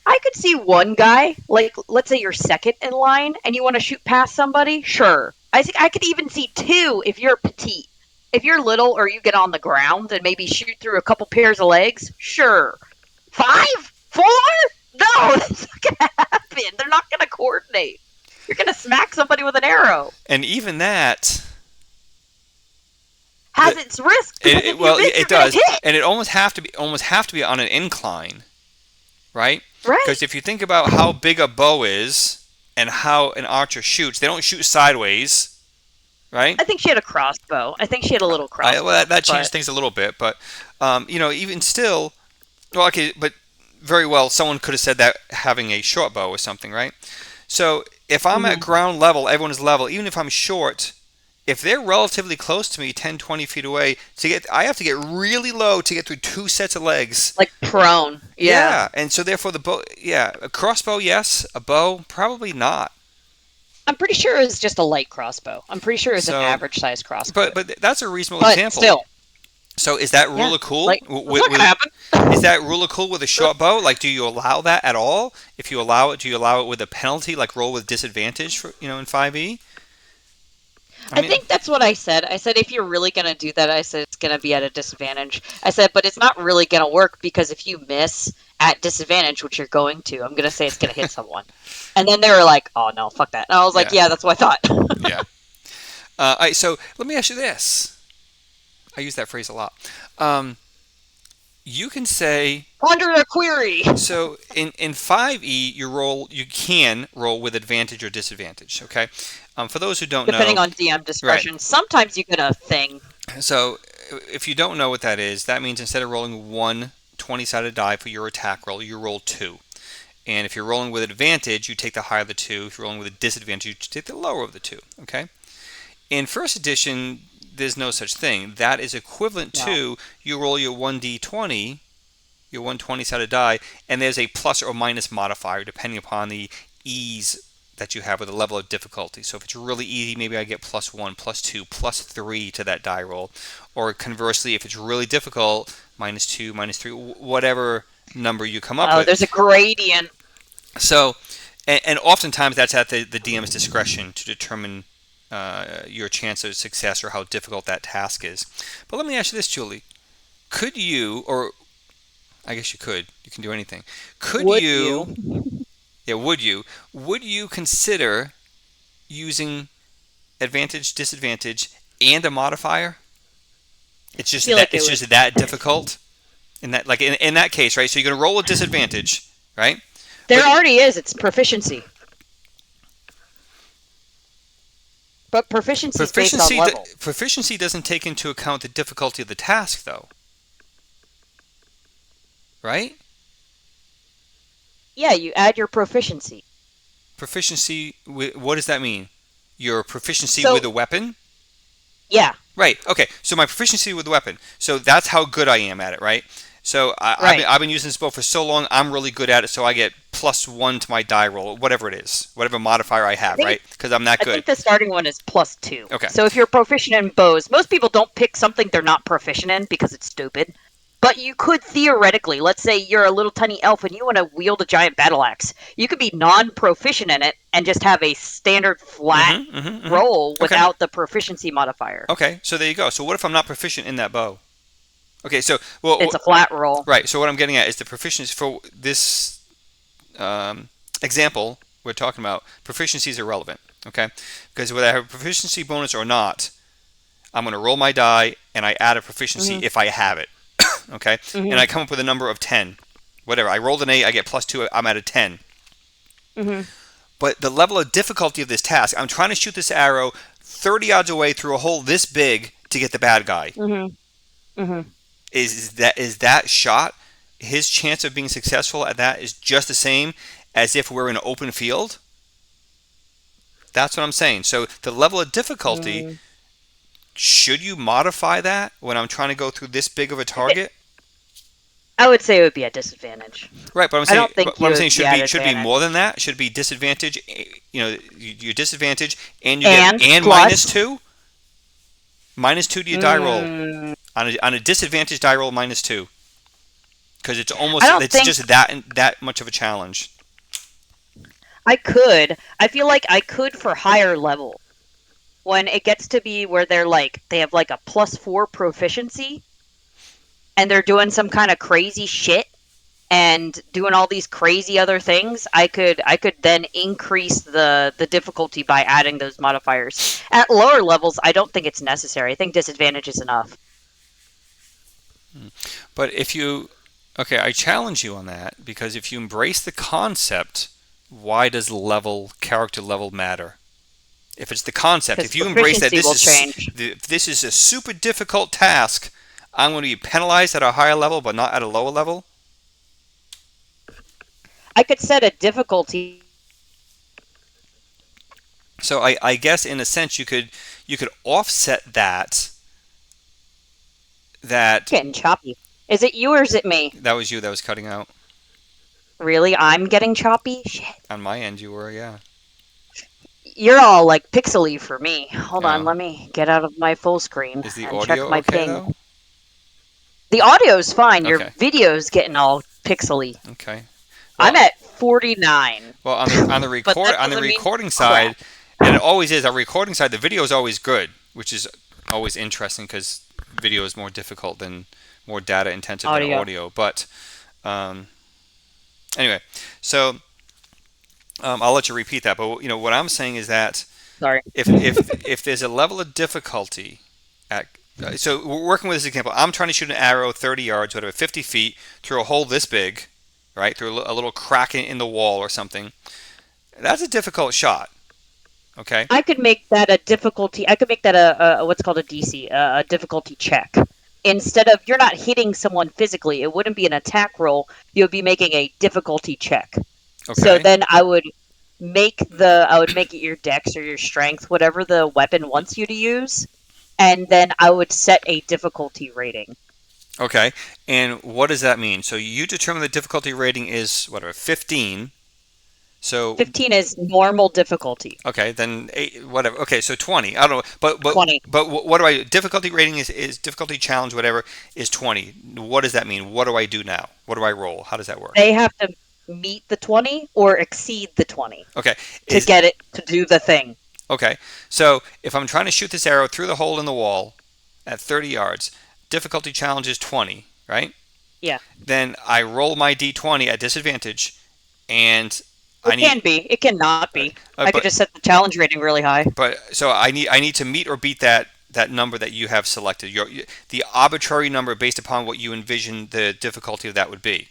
I could see one guy, like, let's say you're second in line, and you want to shoot past somebody. Sure, I think I could even see 2 if you're petite. If you're little or you get on the ground and maybe shoot through a couple pairs of legs, sure. 5? 4? No, that's not gonna happen. They're not gonna coordinate. You're gonna smack somebody with an arrow. And even that, Has the, its risk because if you miss, it you're gonna does, hit. and it almost have to be on an incline, right? Right. Because if you think about how big a bow is and how an archer shoots, they don't shoot sideways, right? I think she had a crossbow. I think she had a little crossbow. Well, that changes But things a little bit, but even still, well, okay, but very well, someone could have said that having a short bow or something, right? So if I'm at mhm. ground level, everyone is level, even if I'm short, if they're relatively close to me, 10, 20 feet away, I have to get really low to get through 2 sets of legs. Like prone. Yeah. Yeah, and so therefore the bow, yeah, a crossbow, yes, a bow, probably not. I'm pretty sure it was just a light crossbow. I'm pretty sure it was an So, average size crossbow. but that's a reasonable But example. still, So is that yeah. rule of cool? Like, that's not gonna happen. Is that rule of cool with a short bow? Like, do you allow that at all? If you allow it, do you allow it with a penalty, like roll with disadvantage for in 5e? I I mean, think that's what I said. I said if you're really going to do that, I said it's going to be at a disadvantage. I said, but it's not really going to work because if you miss at disadvantage, which you're going to, I'm going to say it's going to hit someone. And then they were like, "Oh no, fuck that." And I was like, yeah, "Yeah, that's what I thought." yeah. All right, so let me ask you this. I use that phrase a lot. Um, you can say Under a query. so in 5e you can roll with advantage or disadvantage. Okay, for those who don't Depending know, on DM right? discretion, sometimes you get a thing. So if you don't know what that is, that means instead of rolling one 20-sided die for your attack roll, you roll two. And if you're rolling with advantage, you take the higher of the two. If you're rolling with a disadvantage, you take the lower of the two. Okay. In first edition, there's no such thing. That is equivalent No. to you roll your 1d20, your 120 sided die, and there's a plus or minus modifier depending upon the ease that you have with the level of difficulty. So if it's really easy, maybe I get +1, +2, +3 to that die roll. Or conversely, if it's really difficult, -2, -3, whatever number you come up Oh, with. there's a gradient. So, and oftentimes that's at the DM's discretion to determine your chance of success or how difficult that task is. But let me ask you this, Julie. Could you, or I guess you can do anything. Could Would you? you, yeah, would you consider using advantage, disadvantage, and a modifier? I feel like it It's would. just that difficult in that, like in that case, right? So you're gonna roll a disadvantage, right? There But already is. It's proficiency, but proficiency is based on level. proficiency doesn't take into account the difficulty of the task, though, right? Yeah, you add your proficiency. Proficiency, what does that mean? Your proficiency with So a weapon? yeah, Right. Okay. So my proficiency with the weapon. So that's how good I am at it, right? So right. I've been using this bow for so long. I'm really good at it. So I get +1 to my die roll, whatever it is, whatever modifier I I have, think right? Because I'm that I good. think the starting one is +2. Okay. So if you're proficient in bows, most people don't pick something they're not proficient in because it's stupid. But you could theoretically, let's say you're a little tiny elf and you want to wield a giant battle axe. You could be non-proficient in it and just have a standard flat roll Okay. without the proficiency modifier. Okay. So there you go. So what if I'm not proficient in that bow? Okay. So well, It's a flat roll. right. So what I'm getting at is the proficiency for this example we're talking about. Proficiency is irrelevant. Okay. Because whether I have a proficiency bonus or not, I'm going to roll my die and I add a proficiency Hmm. if I have it. Okay, and Hmm. I come up with a number of 10. Whatever. I rolled an 8, I get +2, I'm at a 10. Hmm. But the level of difficulty of this task, I'm trying to shoot this arrow 30 yards away through a hole this big to get the bad guy. Hmm. Hmm. Is that shot, his chance of being successful at that is just the same as if we're in an open field? That's what I'm saying. So the level of difficulty, Mm. should you modify that when I'm trying to go through this big of a target? I would say it would be a disadvantage. Right, I don't think what you I'm would saying be at should be advantage. more than that. Should be disadvantage. Your disadvantage, and you get And and plus, -2, -2 to your die roll mm, on a disadvantage die roll -2 because I don't it's think just that much of a challenge. I could. I feel like I could for higher level. When it gets to be where they have like a +4 proficiency and they're doing some kind of crazy shit and doing all these crazy other things, I could then increase the difficulty by adding those modifiers. At lower levels, I don't think it's necessary. I think disadvantage is enough. But if you okay, I challenge you on that because if you embrace the concept, why does character level matter? If it's the concept, Because if you embrace that proficiency will change. this is a super difficult task, I'm going to be penalized at a higher level but not at a lower level. I could set a difficulty. So I guess in a sense you could offset that Getting choppy. Is it you or is it me? that was you that was cutting out. Really? I'm getting choppy? Shit. On my end you were, yeah. You're all like pixely for me. Hold on, Oh. let me get out of my full screen Is the and check audio my okay ping. though? The audio's fine. Your Okay. video's getting all pixely. Okay. I'm Well, at 49. on the But that on the doesn't mean recording side, crap. and it always is. Our recording side, the video is always good, which is always interesting because video is more difficult than more data intensive than Audio. audio. But um, anyway, so I'll let you repeat that. But what I'm saying is that Sorry. if there's a level of difficulty at so we're working with this example. I'm trying to shoot an arrow 30 yards, whatever, 50 feet through a hole this big, right? Through a little crack in the wall or something. That's a difficult shot. Okay. I could make that a difficulty. I could make that a what's called a DC, a difficulty check. Instead of you're not hitting someone physically, it wouldn't be an attack roll. You would be making a difficulty check. So Okay. then I would make it your dex or your strength, whatever the weapon wants you to use, and then I would set a difficulty rating. Okay. And what does that mean? So you determine the difficulty rating is whatever 15. So 15 is normal difficulty. okay, then eight, whatever. Okay, so 20. I don't know, but 20. but what do I? Difficulty rating is difficulty challenge whatever is 20. What does that mean? What do I do now? What do I roll? How does that work? They have to meet the 20 or exceed the 20 Okay, to is get it to do the thing. okay. So if I'm trying to shoot this arrow through the hole in the wall at 30 yards, difficulty challenge is 20, right? Yeah. Then I roll my d20 at disadvantage, and I It need can be. It cannot be. I could but just set the challenge rating really high. so I need to meet or beat that number that you have selected. The arbitrary number based upon what you envision the difficulty of that would be.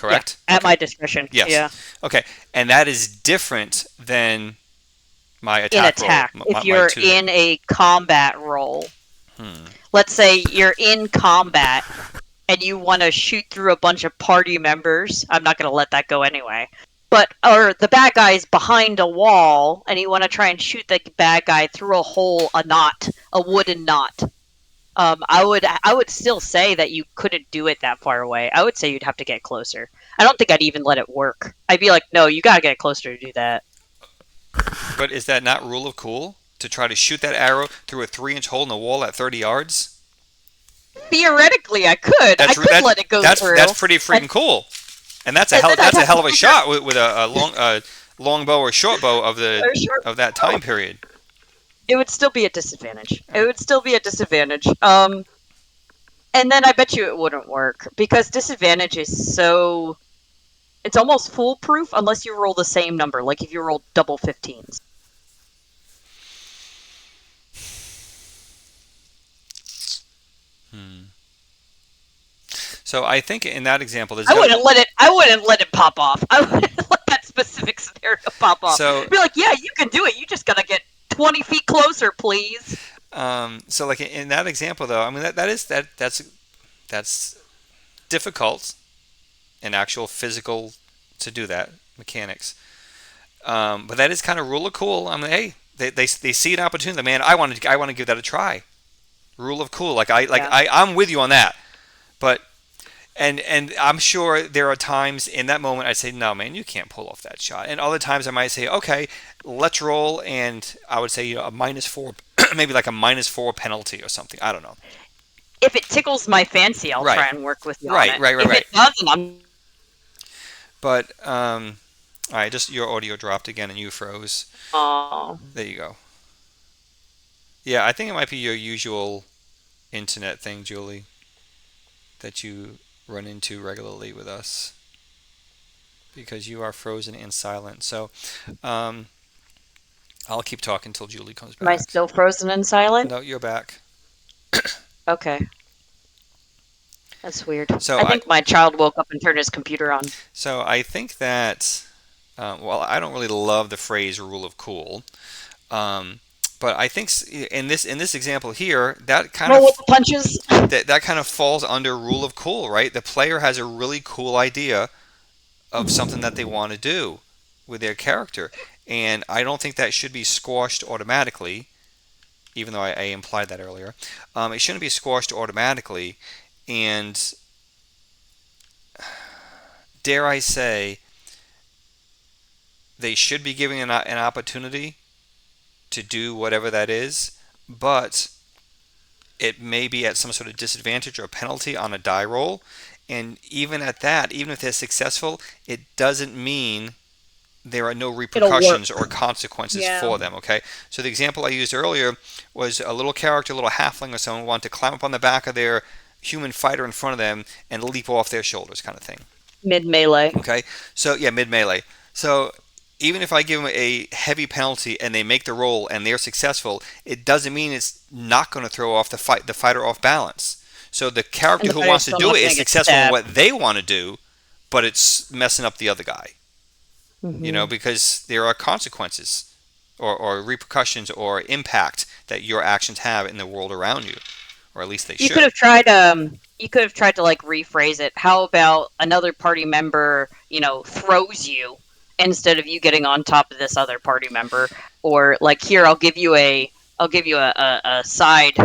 Yeah, Correct? at Okay. my discretion. Yes. Yeah. Okay. And that is different than my In attack roll, attack, if my you're two hit. in a combat role, Hmm. let's say you're in combat and you want to shoot through a bunch of party members, I'm not going to let that go anyway. But or the bad guy's behind a wall and you want to try and shoot the bad guy through a hole, a wooden knot. I would still say that you couldn't do it that far away. I would say you'd have to get closer. I don't think I'd even let it work. I'd be like, no, you gotta get closer to do that. But is that not rule of cool to try to shoot that arrow through a 3-inch hole in the wall at 30 yards? Theoretically, I could. I That's could let it go through, that's pretty freaking cool. And and then I'd that's a have to hell of a figure shot with a long bow or short bow out sure. of that time period. It would still be a disadvantage. It would still be a disadvantage. And then I bet you it wouldn't work because disadvantage is so. It's almost foolproof unless you roll the same number. Like if you roll double 15s. Hmm. So I think in that example, there's I got wouldn't let it. I wouldn't let it pop off. I wouldn't let that specific scenario pop off. so I'd be like, yeah, you can do it. You just gotta get 20 feet closer, please. so like in that example though, I mean that's difficult in actual physical to do that mechanics. But that is kind of rule of cool. I mean, hey, they see an opportunity. Man, I want to give that a try. Rule of cool. Yeah. I'm with you on that. But and I'm sure there are times in that moment I say, no, man, you can't pull off that shot. And other times I might say, okay, let's roll, and I would say a -4, maybe like a -4 penalty or something. I don't know. If it tickles my fancy, I'll Right, try and work with you on it. If right. it doesn't, I'm. But all right, just your audio dropped again and you froze. Oh. There you go. Yeah, I think it might be your usual internet thing, Julie, that you run into regularly with us because you are frozen and silent. So um, I'll keep talking until Julie comes Am I back. still frozen and silent? No, you're back. Okay. That's weird. So I think my child woke up and turned his computer on. I think that well, I don't really love the phrase "rule of cool," um, but I think in this example here, that kind Roll of with the punches. that kind of falls under rule of cool, right? The player has a really cool idea of something that they want to do with their character, and I don't think that should be squashed automatically. Even though I implied that earlier, it shouldn't be squashed automatically, and dare I say, they should be giving an opportunity to do whatever that is, but it may be at some sort of disadvantage or penalty on a die roll. And even at that, even if they're successful, it doesn't mean there are no It'll work. repercussions or consequences Yeah. for them. Okay, so the example I used earlier was a little character, a little halfling or someone wanted to climb up on the back of their human fighter in front of them and leap off their shoulders, kind of thing. Mid melee. Okay, so yeah, mid melee. So even if I give them a heavy penalty and they make the roll and they're successful, it doesn't mean it's not going to throw off the fighter off balance. So the And character the who fighter's wants to still do not it going is to get successful in stabbed. what they want to do, but it's messing up the other guy. Hmm. Because there are consequences or repercussions or impact that your actions have in the world around you, or at least they You could should. have tried. You could have tried to like rephrase it. How about another party member, throws you instead of you getting on top of this other party member, or like here, I'll give you a side.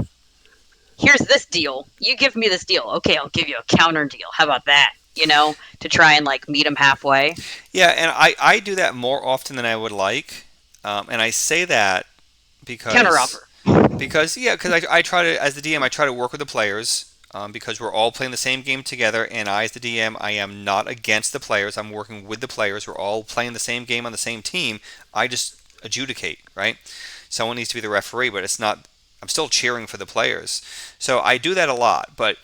Here's this deal. You give me this deal. Okay, I'll give you a counter deal. How about that? To try and like meet them halfway. Yeah, and I do that more often than I would like, and I say that Counter because offer. I try to, as the DM, I try to work with the players, because we're all playing the same game together, and I, as the DM, I am not against the players. I'm working with the players. We're all playing the same game on the same team. I just adjudicate, right? Someone needs to be the referee, but it's not. I'm still cheering for the players, so I do that a lot. But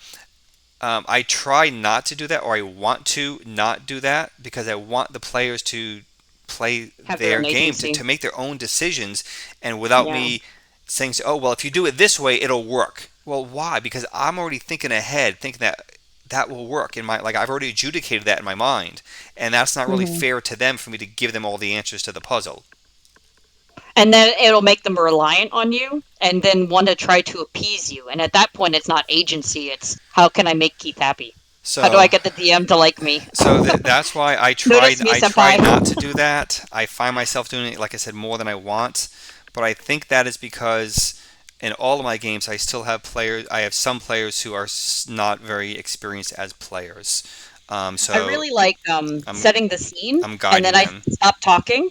I try not to do that, or I want to not do that because I want the players to play Have their their own game to agency. make their own decisions, and without Yeah. me saying, "Oh, well, if you do it this way, it'll work." Well, why? Because I'm already thinking ahead, thinking that that will work in my, like, I've already adjudicated that in my mind, and that's not really Hmm. fair to them for me to give them all the answers to the puzzle. And then it'll make them reliant on you and then want to try to appease you. And at that point, it's not agency, it's how can I make Keith happy? How do I So get the DM to like me? that's why Notice me, I try not to senpai. do that. I find myself doing it, like I said, more than I want, but I think that is because in all of my games I still have players. I have some players who are not very experienced as players. I So really like I'm setting the scene, I'm and then guiding I them. stop talking,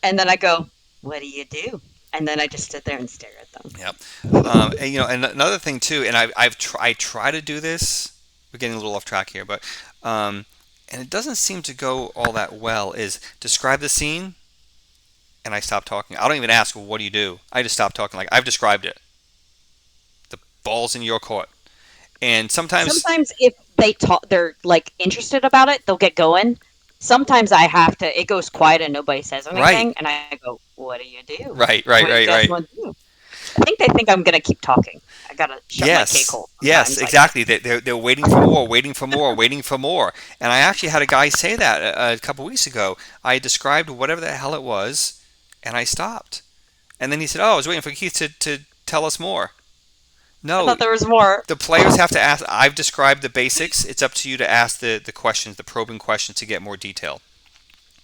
and then I go, "What do you do?" And then I just sit there and stare at them. Yep. And and another thing too, and I try to do this. We're getting a little off track here, but and it doesn't seem to go all that well. Is describe the scene, and I stop talking. I don't even ask, well, what do you do? I just stop talking. Like, I've described it. The ball's in your court. And sometimes, Sometimes if they're like interested about it, they'll get going. Sometimes I have to. It goes quiet and nobody says right, anything, and I go, "What do you do? right, right, What do you right, guys right. want to do?" I think they think I'm gonna keep talking. I gotta shut my cake Yes, hole yes, sometimes, I guess. exactly. They're waiting for more, waiting for more, waiting for more. And I actually had a guy say that a couple weeks ago. I described whatever the hell it was, and I stopped. And then he said, "Oh, I was waiting for Keith to tell us more." I No, thought there was more. the players have to ask. I've described the basics. It's up to you to ask the questions, the probing questions, to get more detail.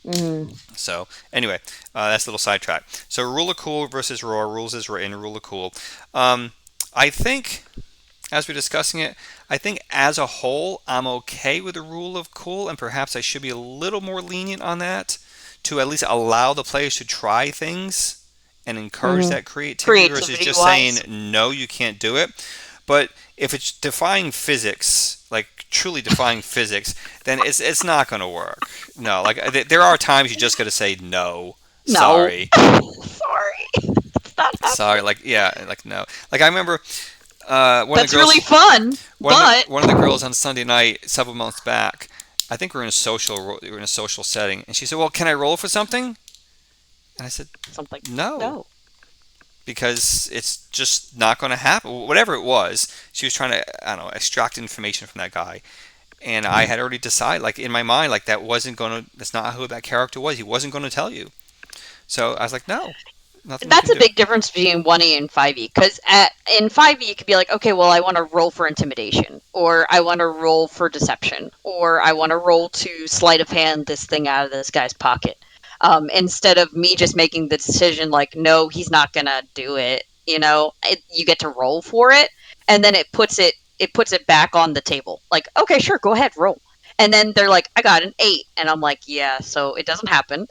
Mm. So anyway, that's a little sidetrack. So rule of cool versus raw. Rules is written. Rule of cool. Um, I think as we're discussing it, I think as a whole, I'm okay with the rule of cool, and perhaps I should be a little more lenient on that to at least allow the players to try things and encourage Hmm. that creativity versus Creativity just saying wise. no, you can't do it. But if it's defying physics, like truly defying physics, then it's not going to work. No, like there are times you just got to say no. No. Sorry, Sorry. It's not sorry. happening. Like, yeah, like no. Like I remember one of the That's really girls, fun, but one of the girls on Sunday night several months back. I think we were in a social setting, and she said, "Well, can I roll for something?" And I said, something. "No." No. Because it's just not going to happen. Whatever it was, she was trying to, I don't know, extract information from that guy, and I had already decided, like in my mind, like that wasn't going to. That's not who that character was. He wasn't going to tell you. So I was like, no, nothing we That's can a do. big difference between 1E and 5E because in 5E you could be like, okay, well, I want to roll for intimidation, or I want to roll for deception, or I want to roll to sleight of hand this thing out of this guy's pocket, instead of me just making the decision like, no, he's not gonna do it. You get to roll for it, and then it puts it back on the table. Like, okay, sure, go ahead, roll. And then they're like, I got an 8, and I'm like, yeah, so it doesn't happen.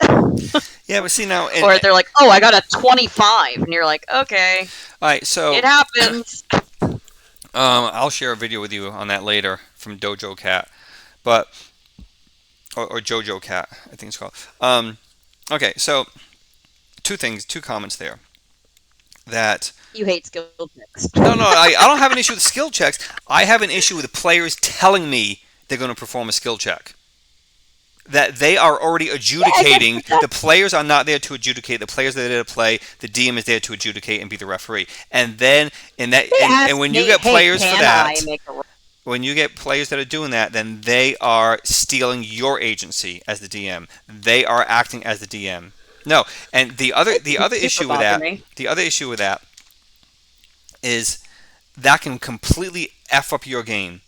Yeah, but see now, and Or they're like, "Oh, I got a 25," and you're like, "Okay, all right, so it happens." I'll share a video with you on that later from Dojo Cat, but or Jojo Cat, I think it's called. Okay, so two comments there. That You hate skill checks. no, I don't have an issue with skill checks. I have an issue with players telling me they're going to perform a skill check. That they are already Yeah, I guess adjudicating. that The players are not there to adjudicate. The players are there to play. The DM is there to adjudicate and be the referee. And then in that, they and ask when you me, get hey, players for can I that, make a roll? when you get players that are doing that, then they are stealing your agency as the DM. They are acting as the DM. No, and It the doesn't other super issue with bother that, me. the other issue with that is that can completely f up your game.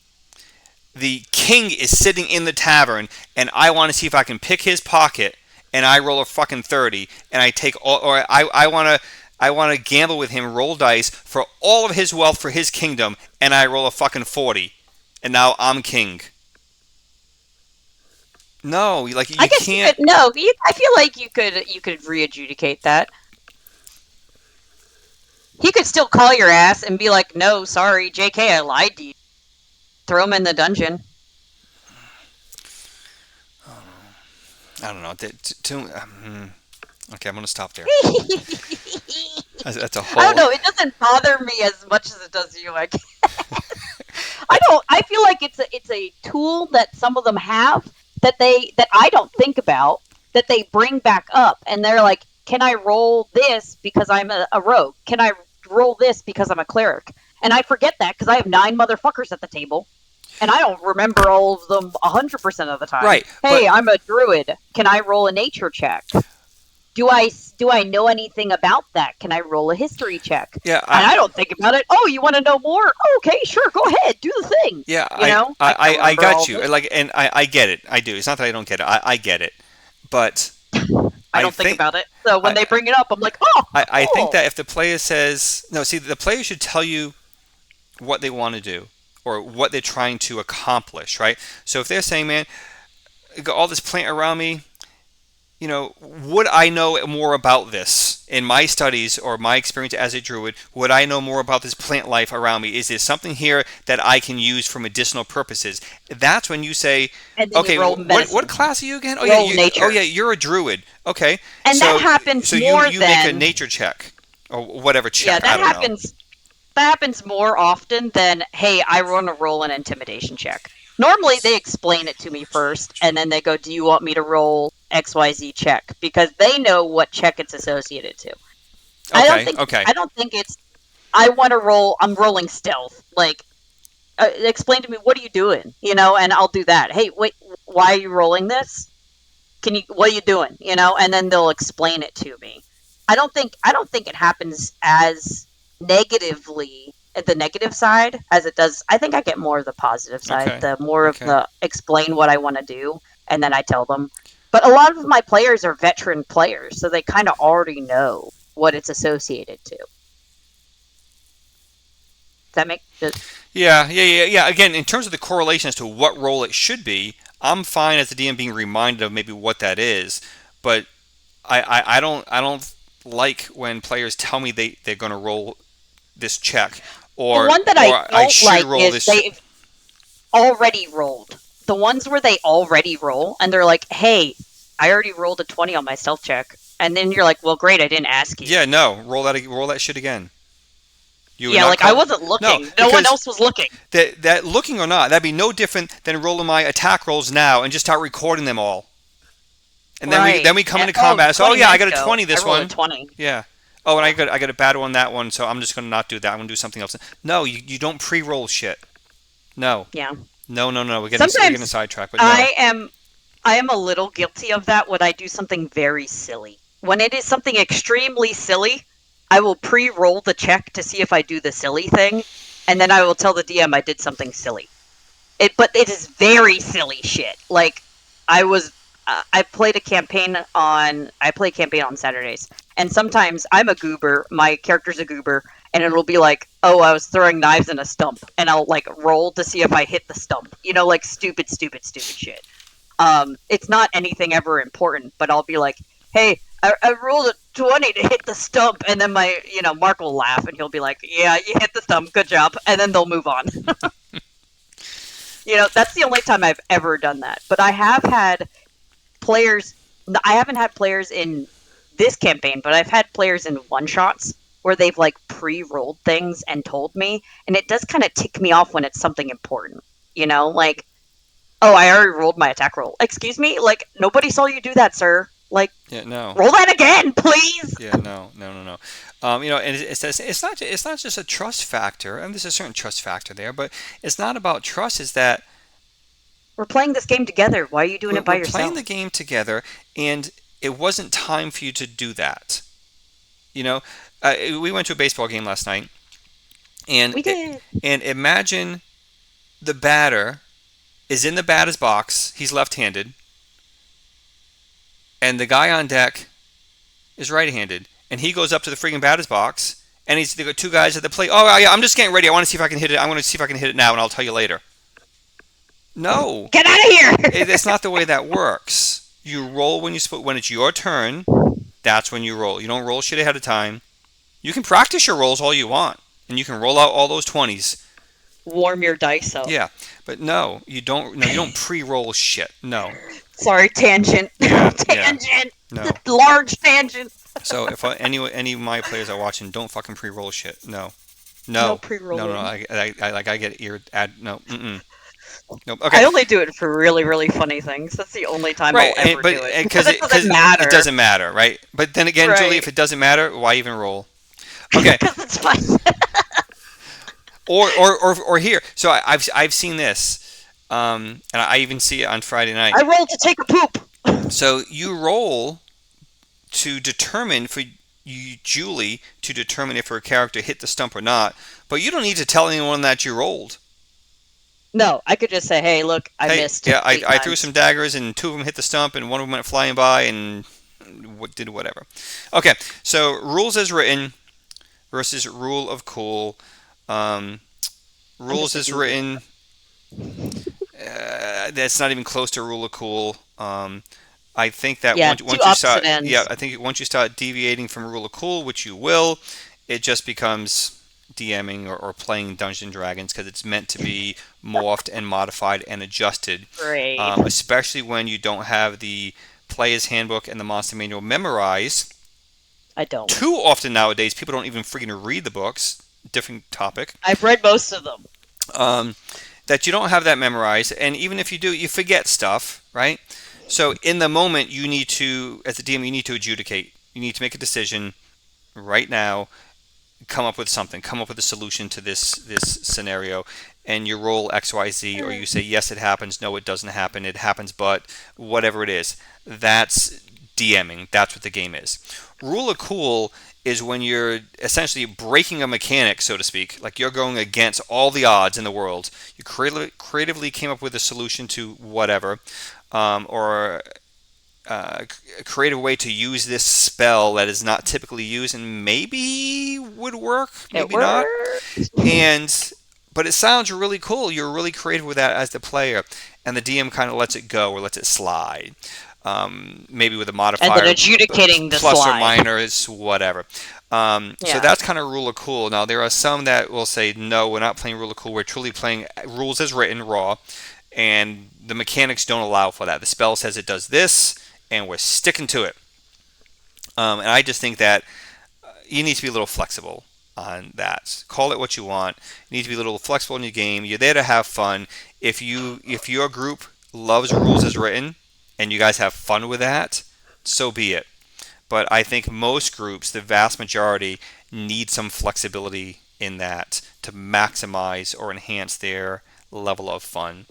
The king is sitting in the tavern, and I want to see if I can pick his pocket, and I roll a fucking 30, and I take all, or I want to gamble with him, roll dice for all of his wealth for his kingdom, and I roll a fucking 40, and now I'm king. No, like I you guess you can't. could no. I feel like you could re-adjudicate that. He could still call your ass and be like, "No, sorry, J.K., I lied to you." Throw him in the dungeon. I don't know. Okay, I'm gonna stop there. I That's a don't whole. know. It doesn't bother me as much as it does you. I don't. I feel like it's a tool that some of them have that I don't think about, that they bring back up, and they're like, "Can I roll this because I'm a rogue? Can I roll this because I'm a cleric?" And I forget that because I have 9 motherfuckers at the table, and I don't remember all of them 100% of the time. Right, but Hey, I'm a druid. Can I roll a nature check? Do I know anything about that? Can I roll a history check? yeah, And I don't think about it. Oh, you want to know more? Oh, okay, sure, go ahead, do the thing. yeah, I can't I remember all got of you. it. Like, and I get it. I do. It's not that I don't get it. I get it, but I I don't think think about it. So when I they bring it up, I'm like, oh, I think cool. that if the player says no, see, the player should tell you what they want to do or what they're trying to accomplish, right? So if they're saying, man, got all this plant around me, would I know more about this in my studies or my experience as a druid? Would I know more about this plant life around me? Is there something here that I can use for medicinal purposes? That's when you say, And then you okay, roll what medicine, class are you again? roll Oh nature. yeah, you're a druid. Okay, And that so happens so you more you make a than, nature check or whatever yeah, check. I don't know. that happens more often than, hey, I want to roll an intimidation check. Normally they explain it to me first, and then they go, do you want me to roll XYZ check? Because they know what check it's associated to. I don't Okay, think okay. I don't think it's I want to roll. I'm rolling stealth. Like, explain to me what are you doing, and I'll do that. Hey, wait, why are you rolling this? What are you doing? And then they'll explain it to me. I don't think it happens as negatively at the negative side as it does. I think I get more of the positive side, Okay. the more of Okay. the explain what I want to do, and then I tell them. But a lot of my players are veteran players, so they kind of already know what it's associated to. Does that make Yeah. Again, in terms of the correlation as to what role it should be, I'm fine as the DM being reminded of maybe what that is, but I don't like when players tell me they're going to roll this check the or one that I or I don't should like roll is this check. they've already rolled. The ones where they already roll and they're like, "Hey, I already rolled a 20 on my stealth check." And then you're like, "Well, great, I didn't ask you." Yeah, no, roll that shit again. You would Yeah, not like I call wasn't no looking. No one because else was looking. that looking or not, that'd be no different than rolling my attack rolls now and just start recording them all. And Right. then we come And, into combat. So, oh 20 yeah, I minutes got a ago, 20 I this rolled a one. 20. Yeah. Oh, and I got a bad one that one. So I'm just gonna not do that. I'm gonna do something else. No, you don't pre-roll shit. No, Yeah. no. We're getting Sometimes sidetracked. But no. I am I am a little guilty of that when I do something very silly. When it is something extremely silly, I will pre-roll the check to see if I do the silly thing, and then I will tell the DM I did something silly. But it is very silly shit. Like I was, I play campaign on Saturdays, and sometimes I'm a goober. My character's a goober, and it'll be like, oh, I was throwing knives in a stump, and I'll like roll to see if I hit the stump. Like stupid shit. It's not anything ever important, but I'll be like, hey, I rolled a 20 to hit the stump, and then Mark will laugh, and he'll be like, yeah, you hit the stump, good job, and then they'll move on. That's the only time I've ever done that. But I have had players I haven't had players in this campaign, but I've had players in one shots where they've like pre-rolled things and told me, and it does kind of tick me off when it's something important. Like, oh, I already rolled my attack roll. Excuse me, like nobody saw you do that, sir. Like, Yeah, no. roll that again, please. Yeah, no, no, no, no. And it's not just a trust factor. And there's a certain trust factor there, but it's not about trust. Is that We're playing this game together. Why are you doing it by we're playing yourself? the game together, and it wasn't time for you to do that. You know, we went to a baseball game last night, and We did. and imagine the batter is in the batter's box. He's left-handed, and the guy on deck is right-handed, and he goes up to the freaking batter's box, and they got two guys at the plate. Oh yeah, I'm just getting ready. I want to see if I can hit it. I'm going to see if I can hit it now, and I'll tell you later. No, Get out of here. it's not the way that works. You roll when it's your turn. That's when you roll. You don't roll shit ahead of time. You can practice your rolls all you want, and you can roll out all those 20s. Warm your dice up. Yeah, but no, you don't. No, you don't pre-roll shit. No. Sorry, tangent. Yeah, yeah. Tangent. No. Large tangent. So if any of my players are watching, don't fucking pre-roll shit. No. No No. No, no, no. pre-rolling. I get ear ad. No. Mm-mm. Nope. Okay. I only do it for really, really funny things. That's the only time Right, I'll ever but do it. because It doesn't matter. it doesn't matter, right? But then again, Julie, Right. if it doesn't matter, why even roll? Okay. Because it's fun. Or here. So I've seen this, and I even see it on Friday night. I rolled to take a poop. So you roll to determine for you, Julie, to determine if her character hit the stump or not. But you don't need to tell anyone that you rolled. No, I could just say, hey, look, I Hey, missed yeah, eight I threw times. some daggers and two of them hit the stump and one of them went flying by and did whatever. Okay, so rules as written versus rule of cool. Um, I'm just rules a as goober. written. That's not even close to rule of cool. I think that Yeah, two once you start, opposite yeah, ends. I think once you start deviating from rule of cool, which you will, it just becomes DMing or playing Dungeons and Dragons because it's meant to be morphed and modified and adjusted, Great. especially when you don't have the player's handbook and the monster manual memorized. I don't. Too often nowadays, people don't even freaking read the books. Different topic. I've read most of them. Um, that you don't have that memorized, and even if you do, you forget stuff, right? So in the moment, you need to, as a DM, you need to adjudicate. You need to make a decision right now. Come up with something. Come up with a solution to this scenario, and you roll X, Y, Z, or you say yes, it happens. No, it doesn't happen. It happens, but whatever it is, that's DMing. That's what the game is. Rule of cool is when you're essentially breaking a mechanic, so to speak. Like you're going against all the odds in the world. You creatively came up with a solution to whatever, or a creative way to use this spell that is not typically used and maybe would work, It maybe not. works. And but it sounds really cool. You're really creative with that as the player, and the DM kind of lets it go or lets it slide. Maybe with a And then modifier, adjudicating the plus or slide. minus, whatever. So Yeah. that's kind of rule of cool. Now there are some that will say, no, we're not playing rule of cool. We're truly playing rules as written, raw, and the mechanics don't allow for that. The spell says it does this, and we're sticking to it. And I just think that you need to be a little flexible on that. Call it what you want. You need to be a little flexible in your game. You're there to have fun. If your group loves rules as written and you guys have fun with that, so be it. But I think most groups, the vast majority, need some flexibility in that to maximize or enhance their level of fun.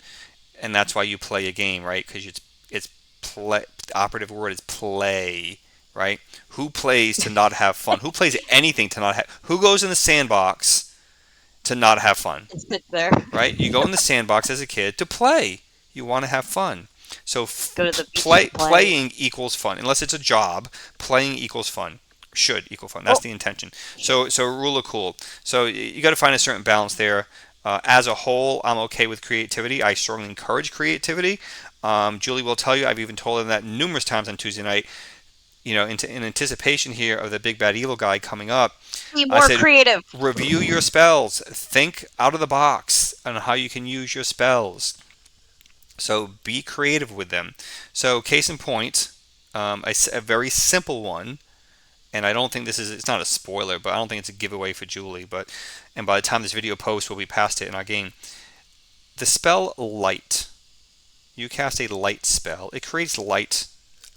And that's why you play a game, right? Because it's play. The operative word is play, right? Who plays to not have fun? Who plays anything to not have? Who goes in the sandbox to not have fun? It sits there. Right? You go in the sandbox as a kid to play. You want to have fun. So Go to the beach to play. playing equals fun. Unless it's a job, playing equals fun. Should equal fun. That's Well, the intention. So rule of cool. So you got to find a certain balance there. As a whole, I'm okay with creativity. I strongly encourage creativity. Julie will tell you. I've even told her that numerous times on Tuesday night. In anticipation here of the big bad evil guy coming up, be I more said, creative. review your spells. Think out of the box on how you can use your spells. So be creative with them. So case in point, a very simple one, and I don't think this is, it's not a spoiler, but I don't think it's a giveaway for Julie. But, and by the time this video posts, we'll be past it in our game. The spell light. You cast a light spell. It creates light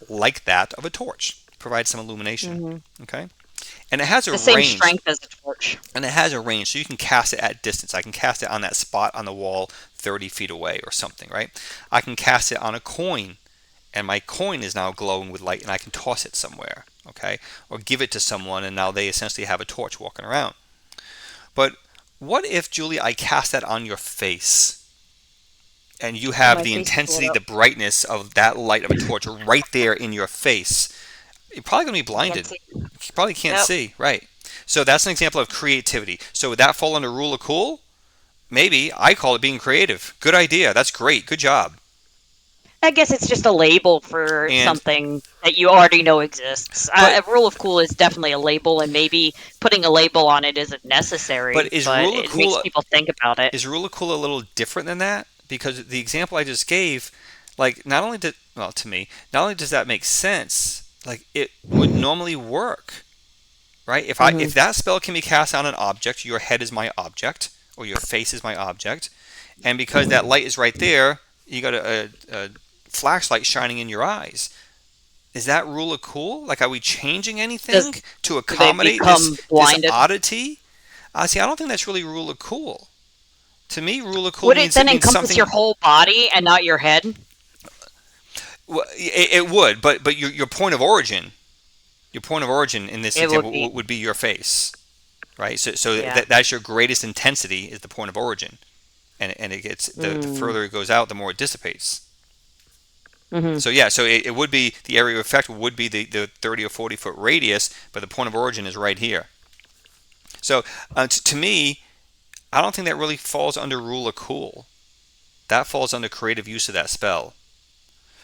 like that of a torch, provides some illumination. Hmm. Okay, and it has a The same range. strength as a torch. And it has a range, so you can cast it at distance. I can cast it on that spot on the wall 30 feet away or something, right? I can cast it on a coin, and my coin is now glowing with light, and I can toss it somewhere, okay? Or give it to someone, and now they essentially have a torch walking around. But what if, Julie, I cast that on your face, and you And have my the face is lit intensity, the up. brightness of that light of a torch right there in your face? You're probably going to be I can't blinded. see. You probably can't Yep. see, right? So that's an example of creativity. So would that fall under rule of cool? Maybe. I call it being creative. Good idea. That's great. Good job. I guess it's just a label for And something that you already know exists. but A rule of cool is definitely a label, and maybe putting a label on it isn't but necessary, is but rule of it makes cool people think about it. a little different than that? Because the example I just gave, like, not only did, well, to me, not only does that make sense, like it would normally work, right? Hmm. If that spell can be cast on an object, your head is my object, or your face is my object, and because that light is right there, you got a flashlight shining in your eyes. Is that rule of cool? Like, are we changing Does anything to do they accommodate become this blinded? oddity? See, I don't think that's really rule of cool. To me, rule of cool Would it means, it then means encompass your something. whole body and not your head? Well, it would, but your point of origin in this It would example be, would be your face, right? So yeah. that's your greatest intensity is the point of origin, and it gets the Mm. further it goes out, the more it dissipates. Hmm. So yeah, so it would be the area of effect would be the 30 or 40 foot radius, but the point of origin is right here. So to me, I don't think that really falls under rule of cool. That falls under creative use of that spell.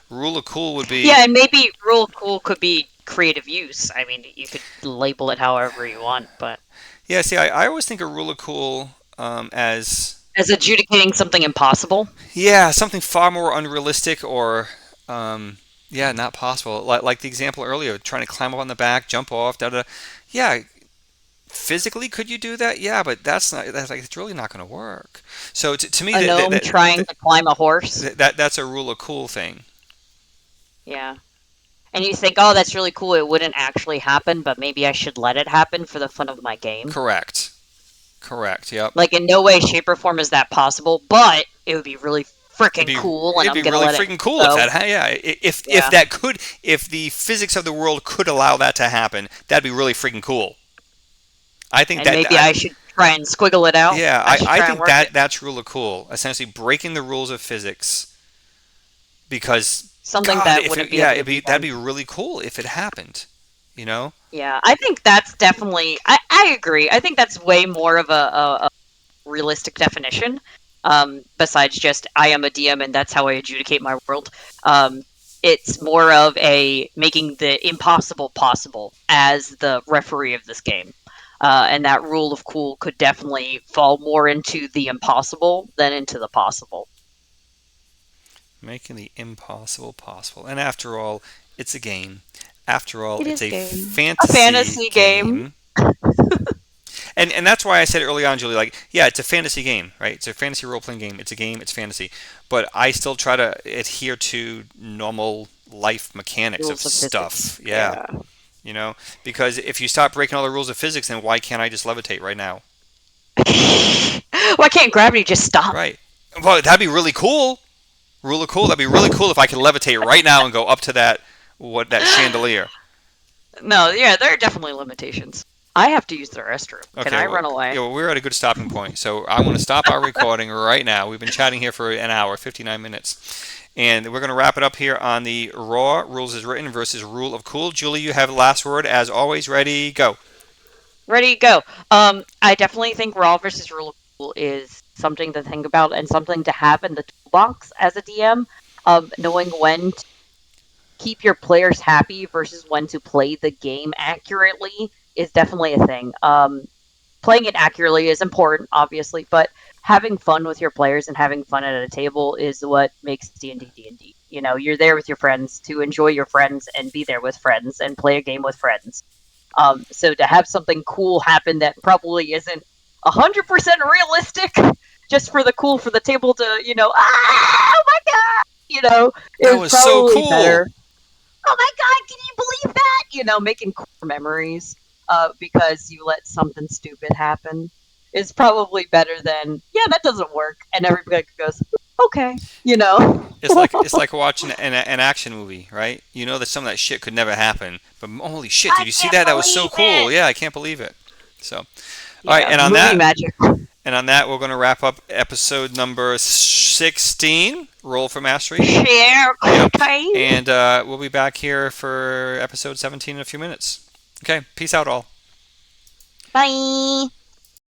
Rule of cool would be, Yeah, and maybe rule of cool could be creative use. I mean, you could label it however you want, but yeah. See, I always think of rule of cool as, as adjudicating something impossible. yeah, something far more unrealistic or yeah, not possible. Like the example earlier, trying to climb up on the back, jump off, da da. Yeah, physically could you do that? Yeah, but that's like it's really not going to work. So to me A gnome trying to climb a horse. that's a rule of cool thing. Yeah. And you think, oh, that's really cool. It wouldn't actually happen, but maybe I should let it happen for the fun of my game. Correct. Correct. Yep. Like, in no way, shape, or form is that possible, but it would be really freaking cool, and It'd I'm be going to really let it freaking cool if go. that yeah, if Yeah. that could, if the physics of the world could allow that to happen, that'd be really freaking cool. I think And that maybe I should try and squiggle it out. yeah, I should I try and think work it. that's really cool. Essentially breaking the rules of physics because Something God, that if wouldn't it, be yeah, able to be that'd done. be really cool if it happened. You know? Yeah, I think that's definitely. I agree. I think that's way more of a realistic definition. Besides just I am a DM and that's how I adjudicate my world. Um, it's more of a making the impossible possible as the referee of this game. And that rule of cool could definitely fall more into the impossible than into the possible. Making the impossible possible. And after all, it's a game. After all, It it's is a game. A fantasy fantasy game. game. And that's why I said early on, Julie, like, yeah, it's a fantasy game, right? It's a fantasy role playing game. It's a game, it's fantasy. But I still try to adhere to normal life mechanics of Rules of physics. stuff. Yeah. Yeah. You know? Because if you stop breaking all the rules of physics, then why can't I just levitate right now? Why can't gravity just stop? Right. Well, that'd be really cool. Rule of cool. That'd be really cool if I could levitate right now and go up to that chandelier. No, yeah, there are definitely limitations. I have to use the restroom. Can Okay, I well, run away? yeah, well, we're at a good stopping point. So I want to stop our recording right now. We've been chatting here for an hour, 59 minutes. And we're going to wrap it up here on the Raw Rules as Written versus Rule of Cool. Julie, you have the last word. As always, ready, go. Ready, go. I definitely think Raw versus Rule of Cool is something to think about and something to have in the toolbox as a DM. Knowing when to keep your players happy versus when to play the game accurately is definitely a thing. Playing it accurately is important, obviously, but having fun with your players and having fun at a table is what makes D&D D&D. You're there with your friends to enjoy your friends and be there with friends and play a game with friends. So to have something cool happen that probably isn't 100% realistic, just for the cool for the table to, oh my god, That is was so probably cool. better. Oh my god, can you believe that? Making core memories because you let something stupid happen is probably better than, yeah, that doesn't work. And everybody goes, okay, It's like watching an action movie, right? You know that some of that shit could never happen, but holy shit, did I you see can't that? That was so believe cool. it. Yeah, I can't believe it. So, all right, Yeah, movie magic. and on that, we're going to wrap up episode number 16. Roll for mastery. Share Yep, time. and we'll be back here for episode 17 in a few minutes. Okay, peace out, all. Bye.